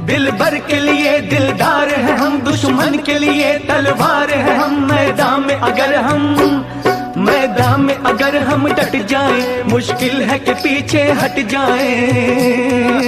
दिलबर के लिए दिलदार है हम, दुश्मन के लिए तलवार है हम, मैदान में अगर हम डट जाएं, मुश्किल है कि पीछे हट जाएं।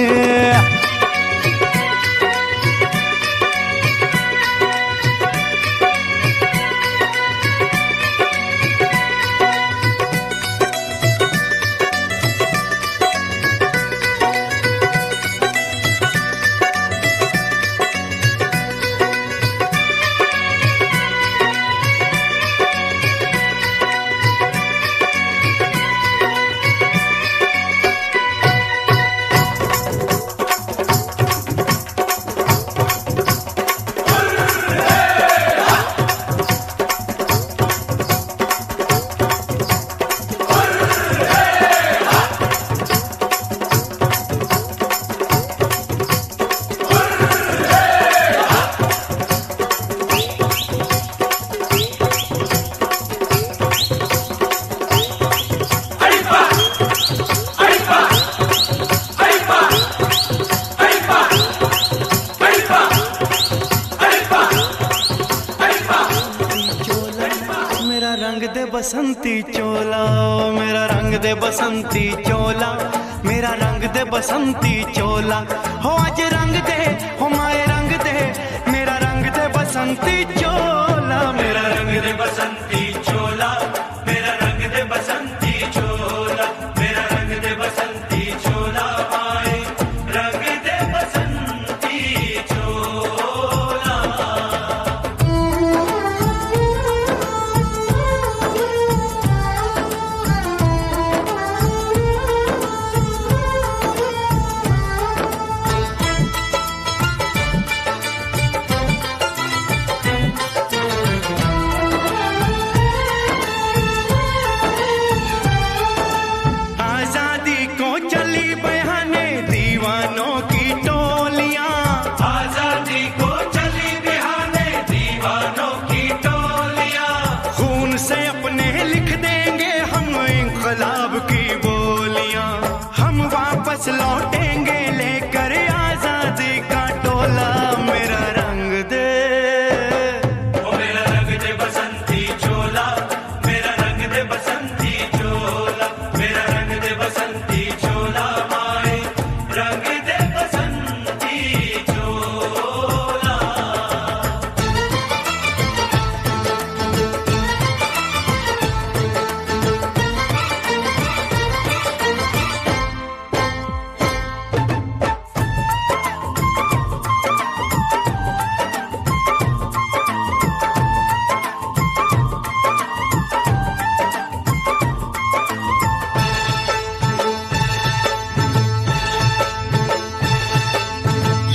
बसंती चोला, मेरा रंग दे बसंती चोला, मेरा रंग दे बसंती चोला, हो आज रंग दे, हो माए रंग दे, मेरा रंग दे बसंती चोला, मेरा रंग दे बसंती चोला, मेरा रंग दे बसंती चोला, मेरा रंग दे बसंती चोला, माए रंग दे बसंती चोला। लौटेंगे लेकर आजादी का टोला, मेरा रंग दे, ओ मेरा रंग दे बसंती चोला, मेरा रंग दे बसंती चोला, मेरा रंग दे बसंती चोला, माए रंग दे बसंती चोला।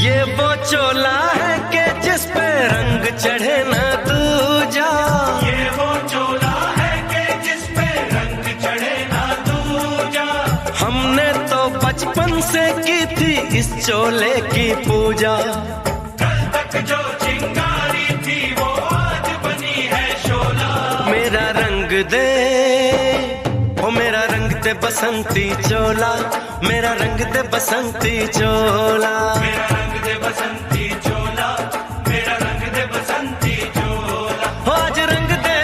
ये वो चोला है कि जिस पे रंग चढ़े न दूजा, ये वो चोला है कि जिस पे रंग चढ़े न दूजा, हमने तो बचपन से की थी इस चोले की पूजा, कल तक जो चिंगारी थी वो आज बनी है शोला, मेरा रंग दे, ओ मेरा रंग दे बसंती चोला, मेरा रंग दे बसंती चोला, मेरा रंग दे बसंती चोला, मेरा रंग दे बसंती चोला, आज रंग दे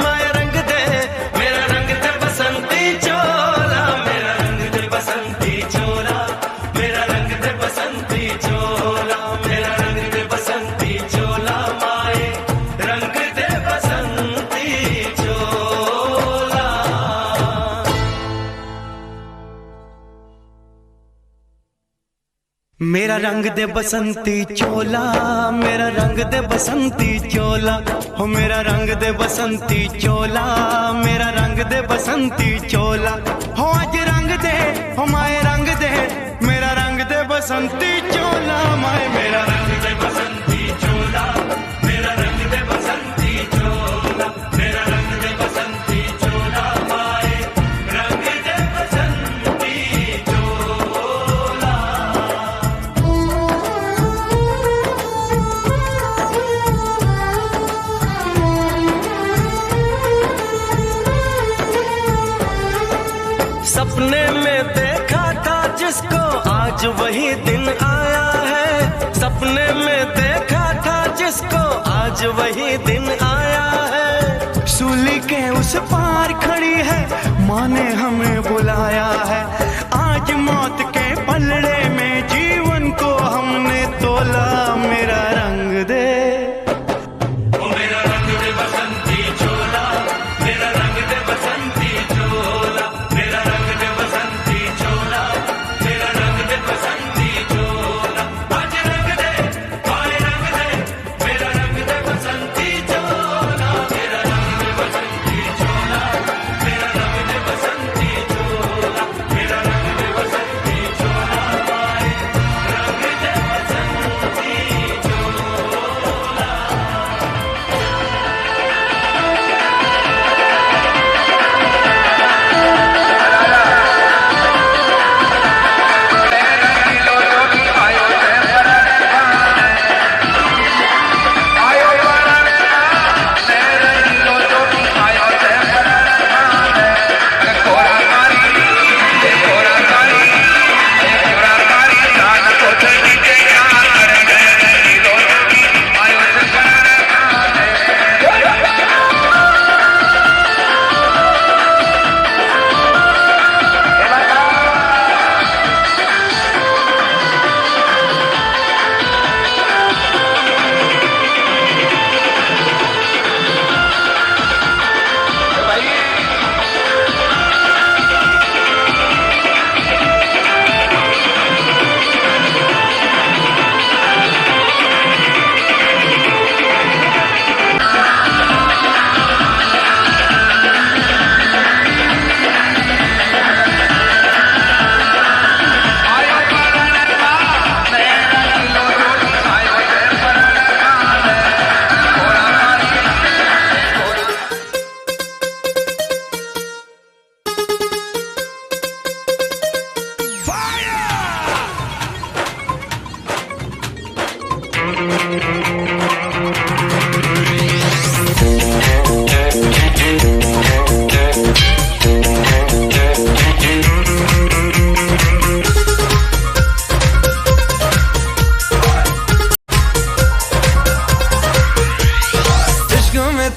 माया रंग दे, मेरा रंग दे बसंती चोला, मेरा रंग दे बसंती चोला, मेरा रंग दे बसंती चोला, मेरा रंग दे बसंती चोला, माए मेरा रंग दे बसंती चोला, मेरा रंग दे बसंती चोला, हो मेरा रंग दे बसंती चोला, मेरा रंग दे बसंती चोला, हो आज रंग दे, हो माए रंग दे, मेरा रंग दे बसंती चोला, माए मेरा रंग दे बसंती चोला, मेरा रंग दे बसंती चोला, मेरा रंग दे बसंती चोला, माए रंग दे बसंती चोला। सपने में देखा था जिसको आज वही दिन आया है, सपने में देखा था जिसको आज वही दिन आया है। सूली के उस पार खड़ी है, माँ ने हमें बुलाया है। आज मौत के पलड़े में जीवन को हमने तोला। मेरा रंग दे, ओ मेरा रंग दे बसंती चोला, मेरा रंग दे बसंती चोला, मेरा रंग दे बसंती चोला, मेरा रंग दे बसंती चोला, आज रंग दे, माए रंग दे, मेरा रंग दे बसंती चोला, मेरा रंग दे बसंती चोला, मेरा रंग दे बसंती चोला, मेरा रंग दे बसंती चोला, माए रंग दे बसंती चोला।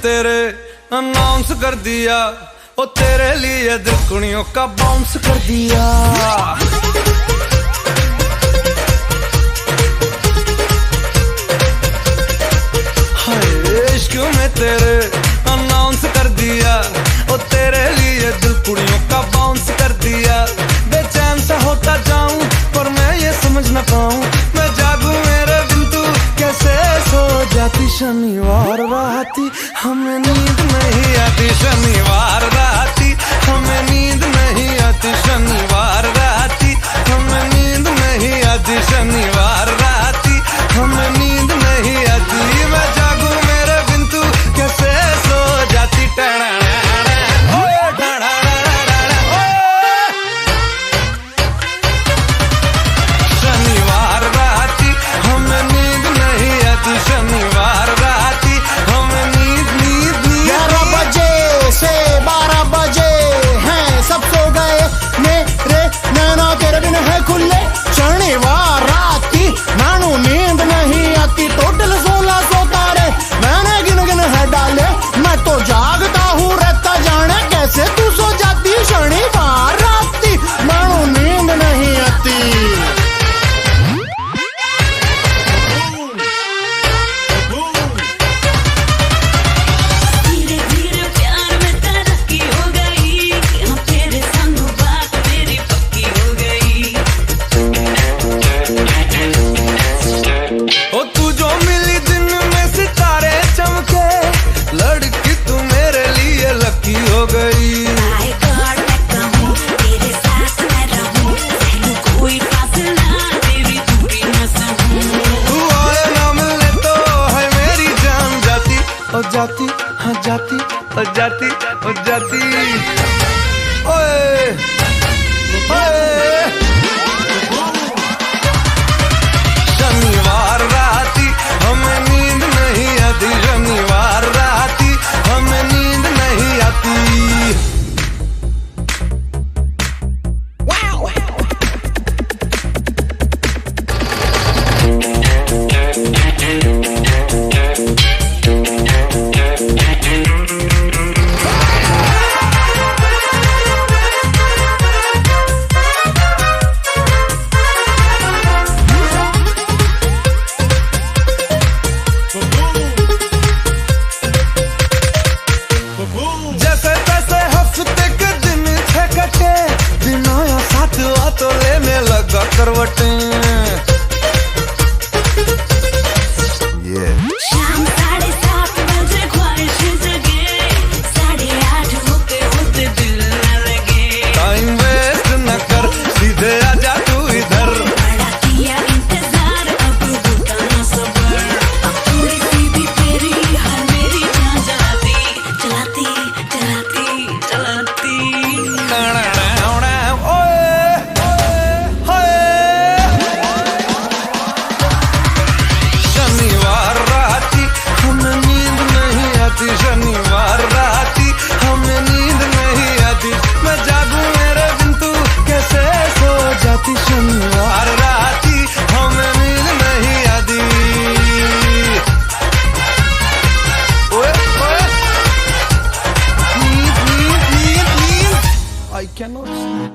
तेरे अनाउंस कर दिया, ओ तेरे लिए दिल कुड़ियों का बाउंस कर दिया। हाय इश्क में तेरे अनाउंस कर दिया, ओ तेरे लिए दिल कुड़ियों का बाउंस कर दिया। बेचैन सा होता जाऊं पर मैं ये समझ न पाऊं, मैं जागूं मेरे बिन तू कैसे सो जाती। शनिवार राती हमें नींद नहीं आती, शनिवार राती हमें नींद नहीं आती, शनिवार राती हमें नींद नहीं आती, शनिवार राती हमें नींद नहीं आती। मैं जागूं मेरे बिन तू कैसे सो जाती। टड़ा शनिवार राती हमें नींद नहीं आती, शनिवार राती हमें नींद नींद नींद। 11 बजे से 12 बजे हैं सब की हो गई। तेरे साथ मैं रहूं, कोई फासला तेरी दूरी न सहूं। तू आए ना मिलने तो है मेरी जान जाती, ओ जाती, हाँ जाती, ओ जाती, ओ जाती। ओए ओए शनिवार राती हमें नींद नहीं आती, शनिवार राती हमें नींद नहीं आती। जैसे तैसे हफ्ते के दिन थे कटे, दिन आया साथ आ तो लेने लगा करवटें। शाम 7:30 बजे ख्वाहिश जगे, 8:30 होते होते दिल न लगे। टाइम वेस्ट न कर, सीधे आजा तू इधर। बड़ा किया इंतजार, अब होता न सबर। अब थोड़ी सी भी तेरी हर मेरी जान जलाती, जलाती, जलाती, जलाती। शनिवार राती हमें नींद नहीं आती, शनिवार राती हमें नींद नहीं आती। मैं जागूं मेरे बिन तू कैसे सो जाती, शनिवार राती हमें नींद नहीं आती। ओए ओए नींद नींद नींद नींद, I cannot sleep.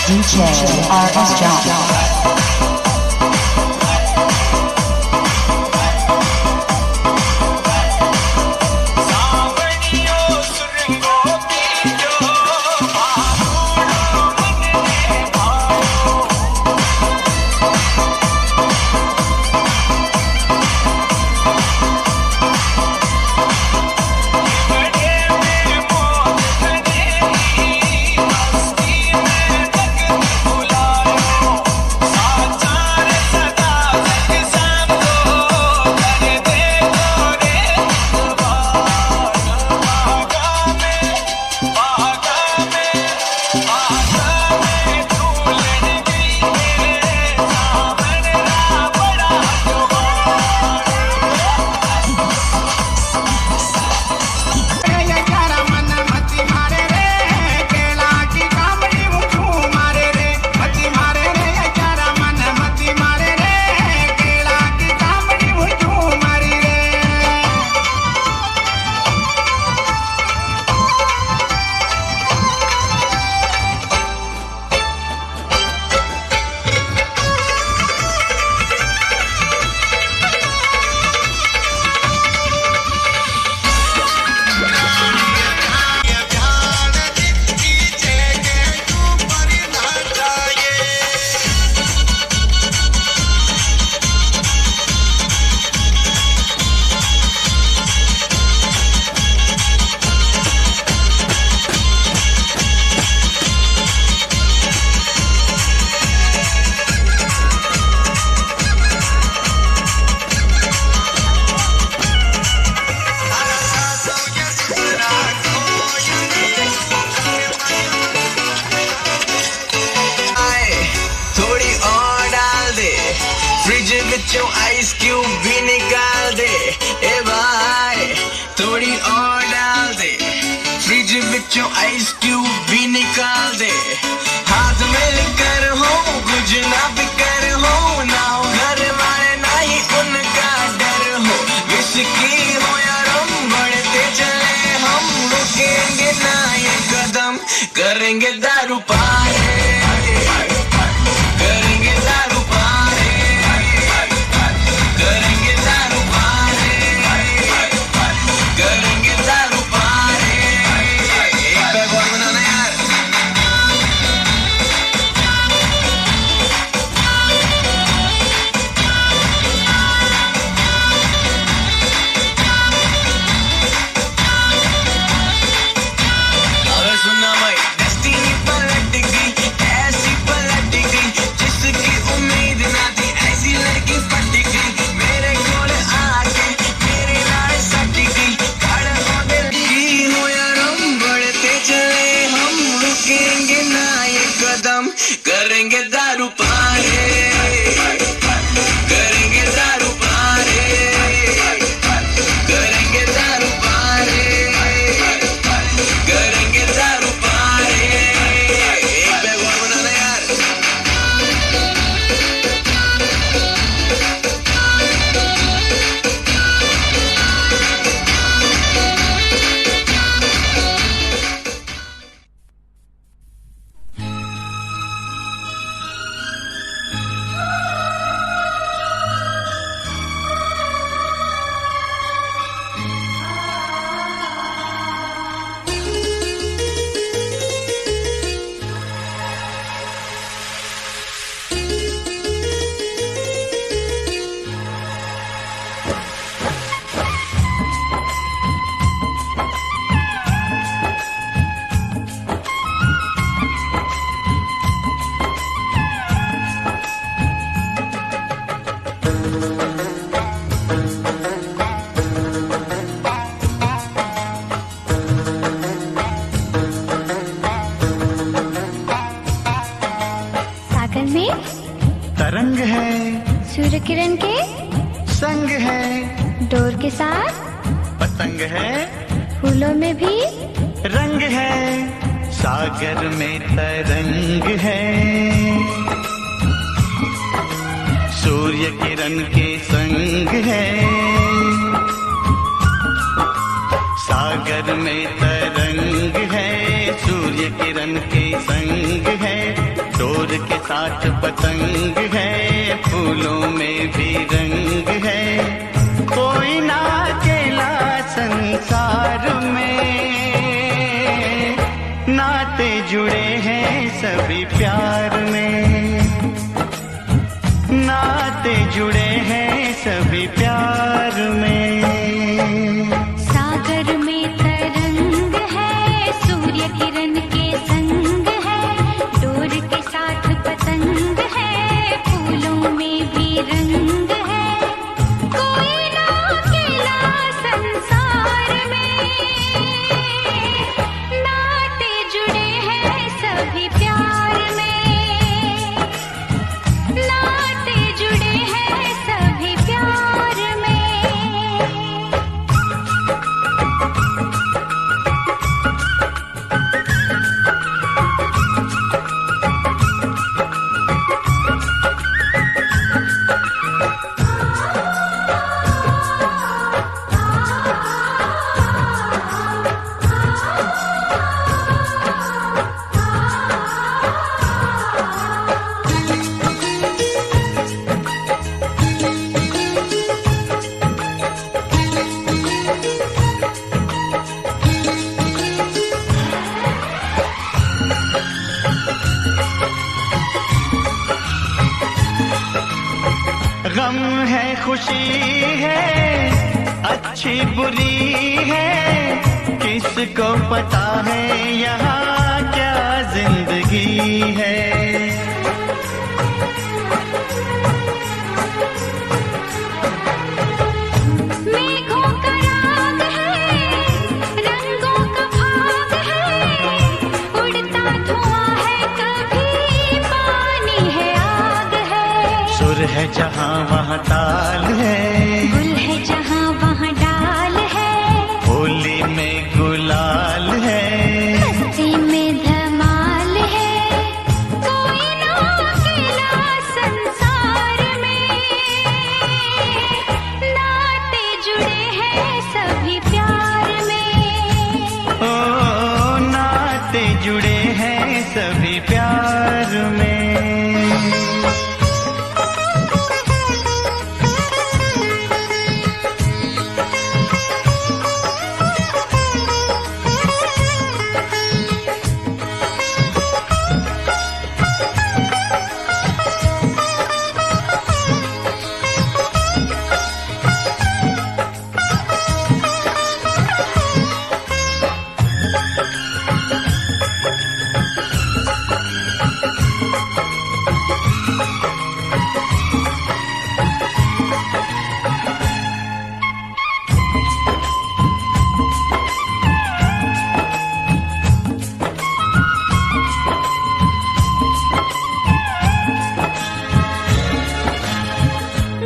DJ RS John. बिचों आइस क्यूब भी निकाल दे, ए भाई थोड़ी और डाल दे। फ्रिज बिचों आइस क्यूब भी निकाल दे, हाथ में लेकर हो कुछ ना फिकर हो, ना हो घर वाले ना ही उनका डर हो। विस्की हो या रम बढ़ते चले हम, रुकेंगे ना ये कदम, करेंगे दारू पार, करेंगे दारू पार, करेंगे दारू पार, करेंगे दारू पार। एक बैग और बनाना यार। अगर सुनना भाई, डेस्टिनी पलट गई, ऐसी पलट गई, जिसकी उम्मीद ना थी ऐसी लड़की फट गई। मेरे कोल आके मेरे लाड़ सट गई, खड़ा हो दिल की हो या रम बढ़ते चले हम, रुकेंगे ना ये कदम, करेंगे दारू पार, करेंगे दारू पार, करेंगे दारू पार, करेंगे दारू पार। एक बैग और बनाना यार। सागर में तरंग है, सूर्य किरण के संग है, डोर के साथ पतंग है, फूलों में भी रंग है, सागर में तरंग है, सूर्य किरण के संग है, सागर में तरंग है, सूर्य किरण के संग है, डोर के साथ पतंग है, फूलों में भी रंग है, कोई ना अकेला संसार में, नाते जुड़े हैं सभी प्यार में, नाते जुड़े हैं सभी प्यार में। सागर में तरंग है, सूर्य किरण के संग है, डोर के साथ पतंग है, फूलों में भी रंग है, कोई ना अकेला संसार में, नाते जुड़े हैं सभी प्यार में, नाते जुड़े हैं सभी प्यार में। गम है खुशी है अच्छी बुरी है, किसको पता है यहाँ क्या जिंदगी है। मेघों का राग है, रंगों का भाग है, उड़ता धुआं है, कभी पानी है, आग है। सुर है जहाँ वहाँ ताल है, गुल है जहाँ वहाँ डाल है, होली में गुलाल है, मस्ती में धमाल है, कोई ना अकेला संसार में, नाते जुड़े हैं सभी प्यार में। ओ नाते जुड़े हैं सभी प्यार में।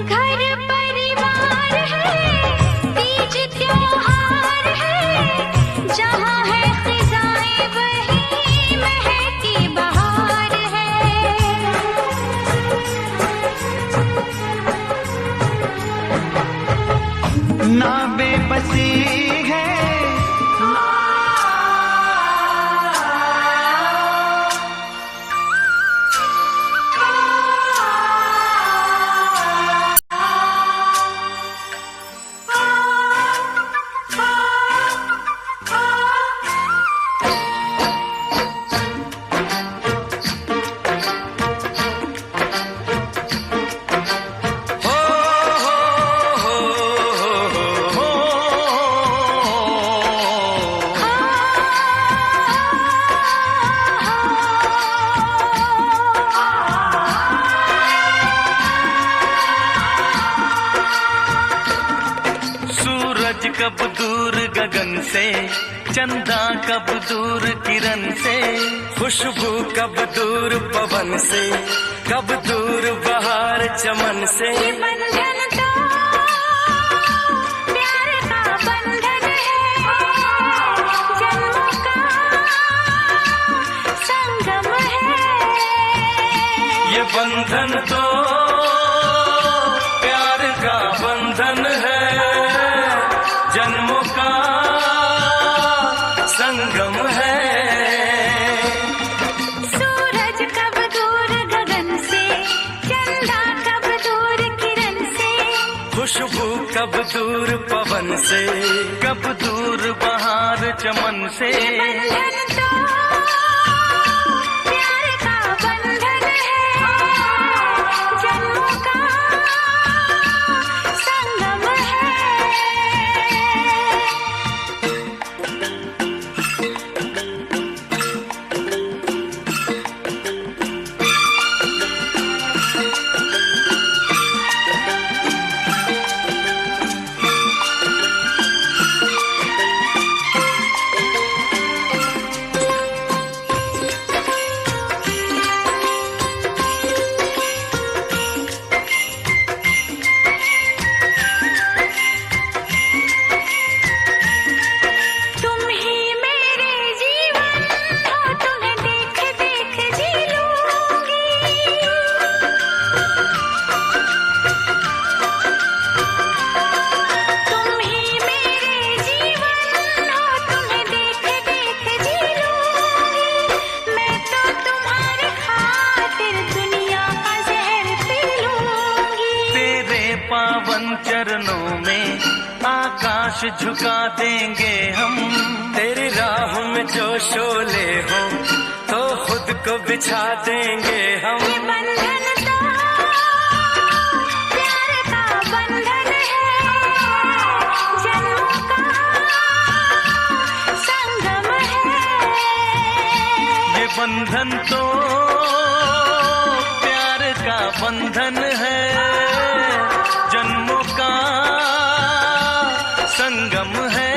घर परिवार है, तीज त्योहार है, जहाँ है खिजाएं वहीं महकी बहार है। ना बेबसी है, सूरज कब दूर गगन से, चंदा कब दूर किरण से, खुशबू कब दूर पवन से, कब दूर बहार चमन से। ये बंधन तो प्यार का बंधन है, जन्मों का संगम है। ये बंधन तो प्यार का बंधन है, जन्मों का संगम है। सूरज कब दूर गगन से, चंदा कब दूर किरण से, खुशबू कब दूर पवन से, कब दूर बहार चमन से। बंधन तो प्यार का बंधन है, जन्मों का संगम है। तुम ही मेरे जीवन हो, तुम्हें देख देख जी लूंगी। तुम ही मेरे जीवन हो, तुम्हें देख देख जी लूंगी। मैं तो तुम्हारे खातिर दुनिया का जहर पी लूंगी। तेरे पावन चरणों में आकाश झुका देंगे हम, तेरी राह में जो शोले हो तो खुद को बिछा देंगे हम। ये बंधन तो प्यार का बंधन है, जन्मों का संगम है। ये बंधन तो प्यार का बंधन है, जन्मों का संगम है।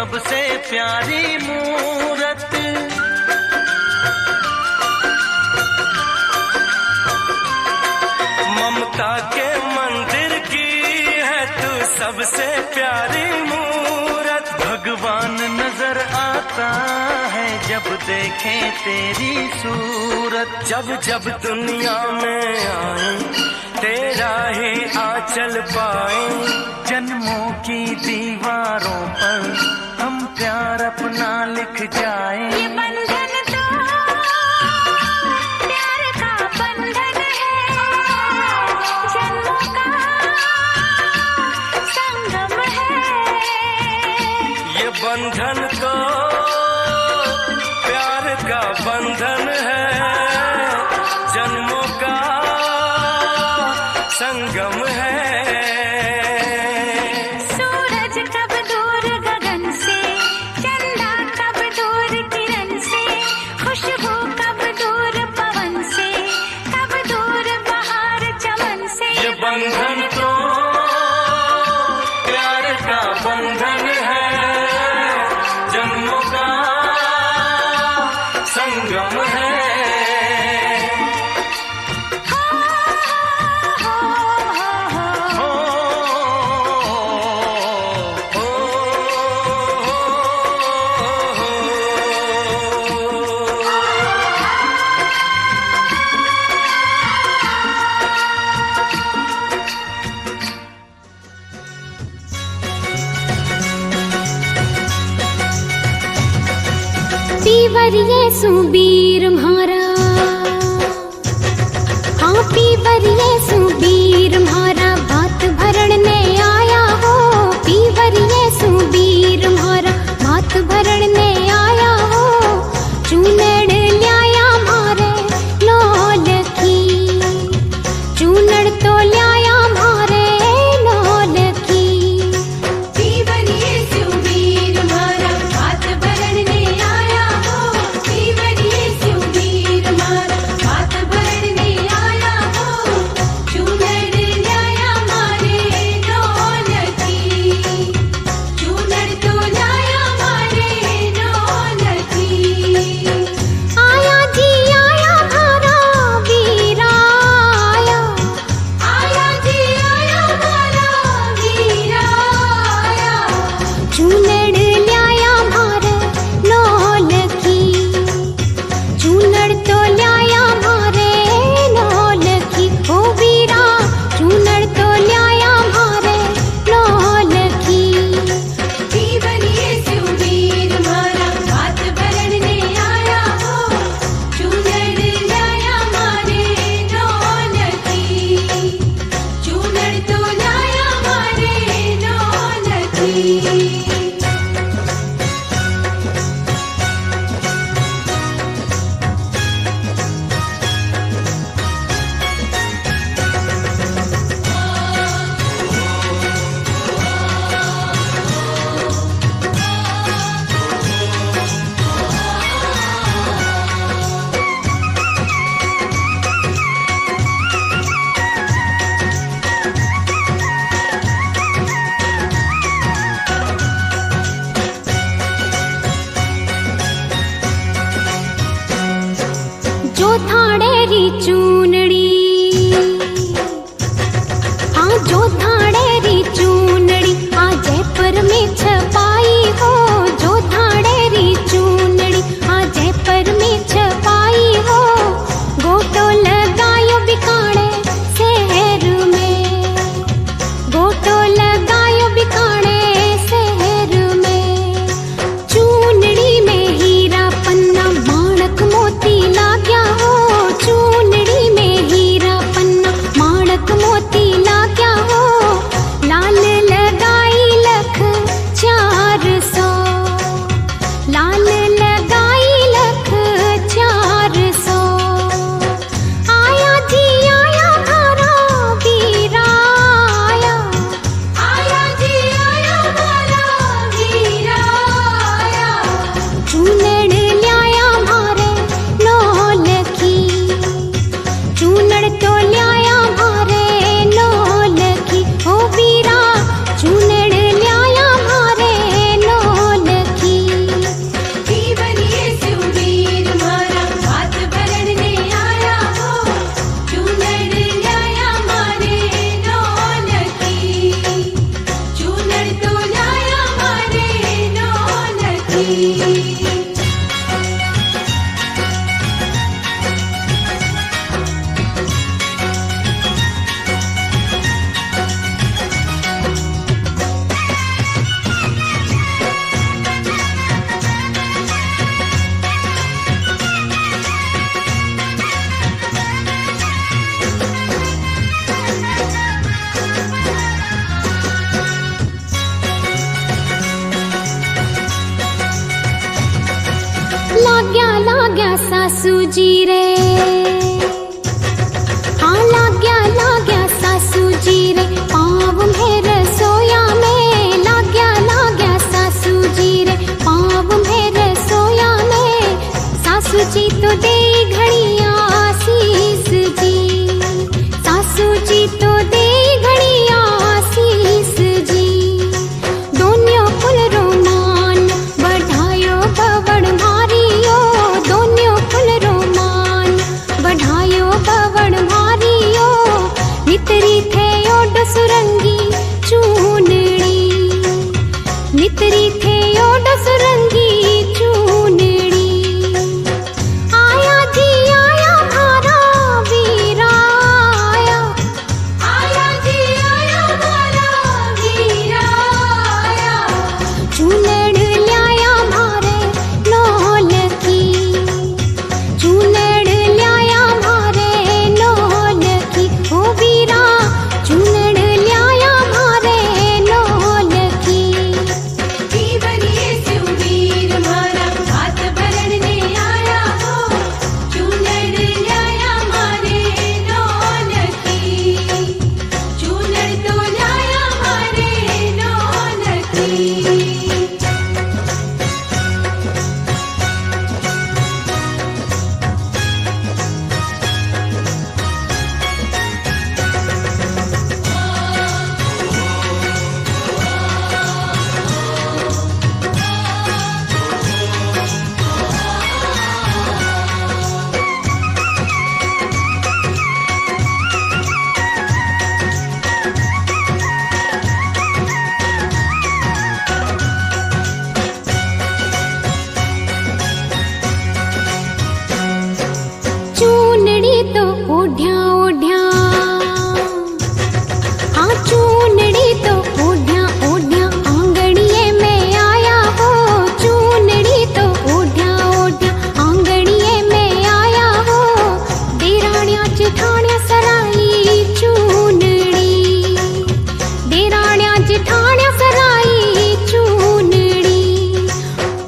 सबसे प्यारी मूरत। ममता के मंदिर की है तू सबसे प्यारी मूरत। भगवान नजर आता है जब देखे तेरी सूरत। जब जब दुनिया में आए तेरा ही आंचल पाए। जन्मों की दीवारों पर हम प्यार अपना लिख जाए। ये बंधन तो प्यार का बंधन है, जन्मों का संगम है। ये बंधन तो प्यार का बंधन है, जन्मों का संगम है। सूरज कब दूर गगन से, चंदा कब दूर किरण से, खुशबू कब दूर पवन से, कब दूर बहार चमन से। ये बंधन तो प्यार का बंधन है, जन्मों का संगम है। पीवर येसु बीर म्हारा, हाँ पीवर येसु बीर म्हारा, भात भरण ने आया हो। पीवर येसु बीर म्हारा, भात भरण ने आया हो। चूनड़ ल्याया मारे लोल की, चूनड़ तो ल्याया मारे लोल की। पीवर येसु बीर म्हारा, भात भरण ने आया हो। पीवर येसु बीर म्हारा, भात भरण ने आया हो। चूनड़ ल्याया मारे लोल की, चूनड़ तो ल्याया मारे लोल की। आया जी आया भारा वीरा आया, आया जी आया भारा वीरा आया। चूनड़ ल्याया मारे लोल की, चूनड़ तो ल्याया मारे लोल की। ओ वीरा चूनड़ तो ल्याया मारे लोल की। पीवर येसु बीर म्हारा, भात भरण ने आया हो। चूनड़ ल्याया मारे लोल की, चूनड़ तो ल्याया मारे लोल की। जो थाड़ेरी चूनड़ी, हाँ जो थाड़ेरी चूनड़ी आ जयपुर में छपाई हो। जो थाड़ेरी चूनड़ी आ जयपुर में छपाई हो। गोटो लगायो बिकाणे शहर में, गोटो लगायो बिकाणे शहर में। चूनड़ी में हीरा पन्ना माणक मोती लाग्या हो। चूनड़ी में लाग्या सासू जी रे, हाँ लाग्या सासू जी रे, पाँव में रसोया में लाग्या सासू जी रे, पाँव में रसोया में। सासू जी तो दे घड़िया आशीष जी, सासू जी तो दे घड़िया आशीष जी। दोनों कुल रोमान बढ़ायो बवड़ मारियो, दोनों कुल रोमान बढ़ायो बवड़ मारियो। नितरी थे ओड सुरंगी चूनड़ी, नितरी थे ओड सुरंगी चूनड़ी। आया जी आया मारा वीरा आया, आया जी आया मारा वीरा आया। चूनड़ ल्याया मारे नौल की, चूनड़ ल्याया मारे नौल की। ओ वीरा चूनड़ ल्याया मारे नौल की। दीवरिए सुवीर मारा हाथ भरने आया हो, चूनड़ ल्याया मारे नौल की, चूनड़ तो ल्याया मारे नौल की। चूनड़ी तो ओढ़्या ओढ़्या, हाँ चूनड़ी तो ओढ़्या ओढ़्या आंगड़िए में आया हो। चूनड़ी तो ओढ़्या ओढ़्या आंगड़िए में आया हो। देराणिया जेठाणिया सराई चूनड़ी, देराणिया जेठाणिया सराई चूनड़ी।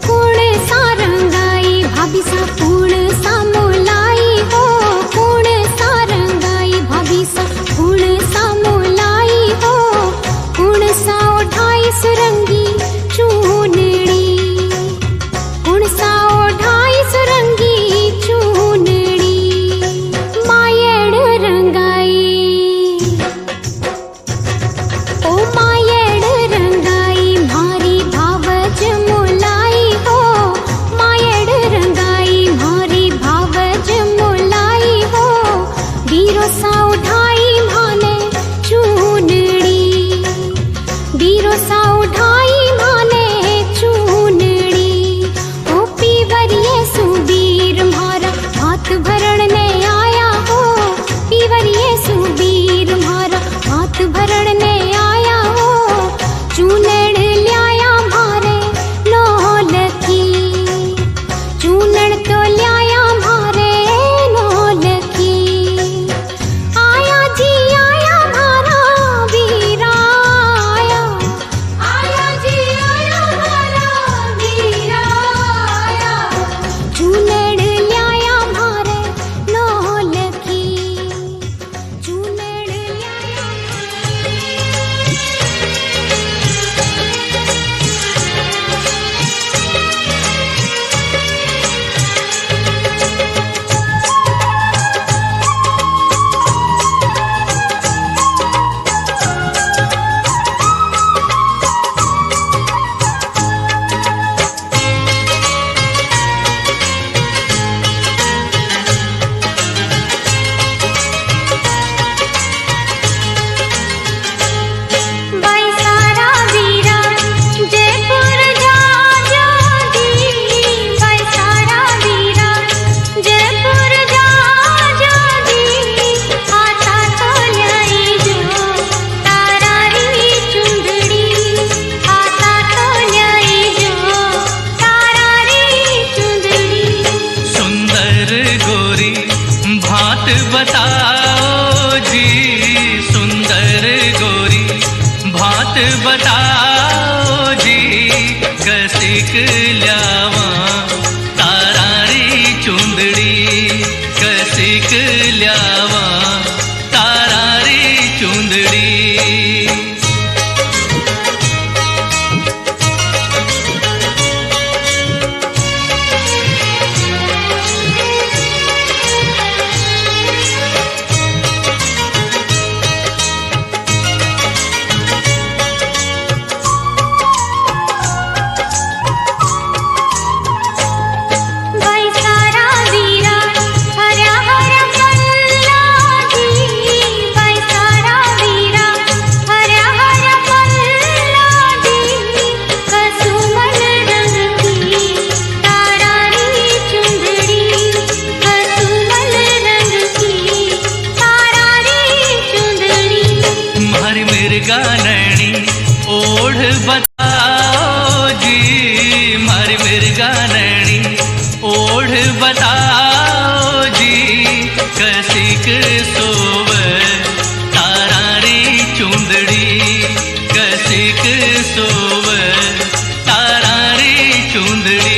कुण सा रंगाई भाभी सा कुण सा मोलाई हो, कुण सा रंगाई सीख ल्यावा तारारी चुंदड़ी कसीक ल्यावा तारारी चुंदड़ी मिर्गानणी ओढ़ बताओ जी मारी मिर्गानणी ओढ़ बताओ जी कसिक सोव तारारी चुंदड़ी कसिक सोव तारारी चुंदड़ी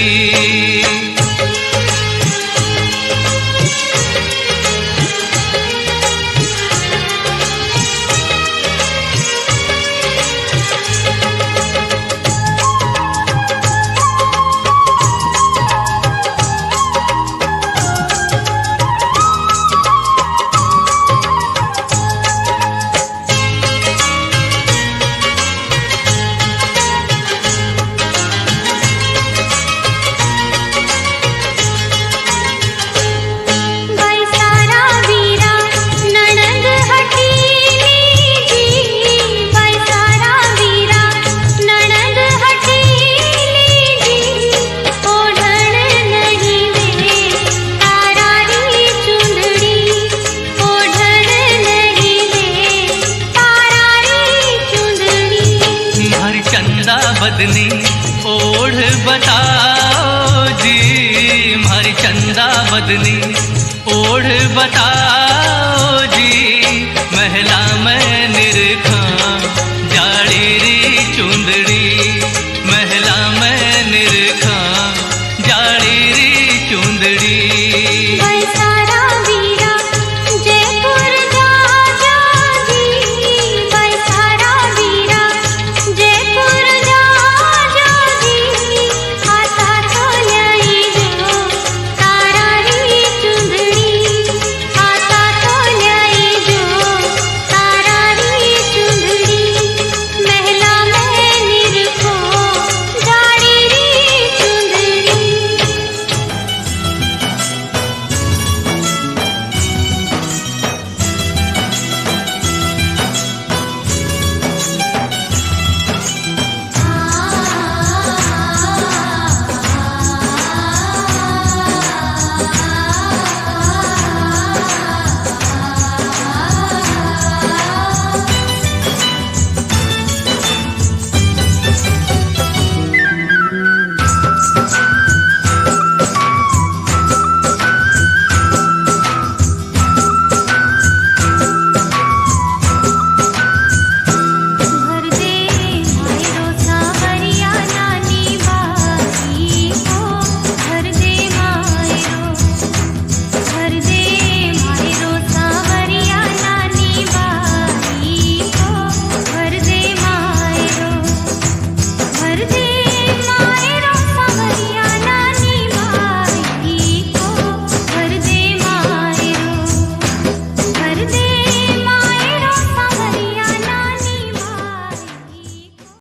बदनी ओढ़ बताओ जी मारी चंदा बदनी ओढ़ बताओ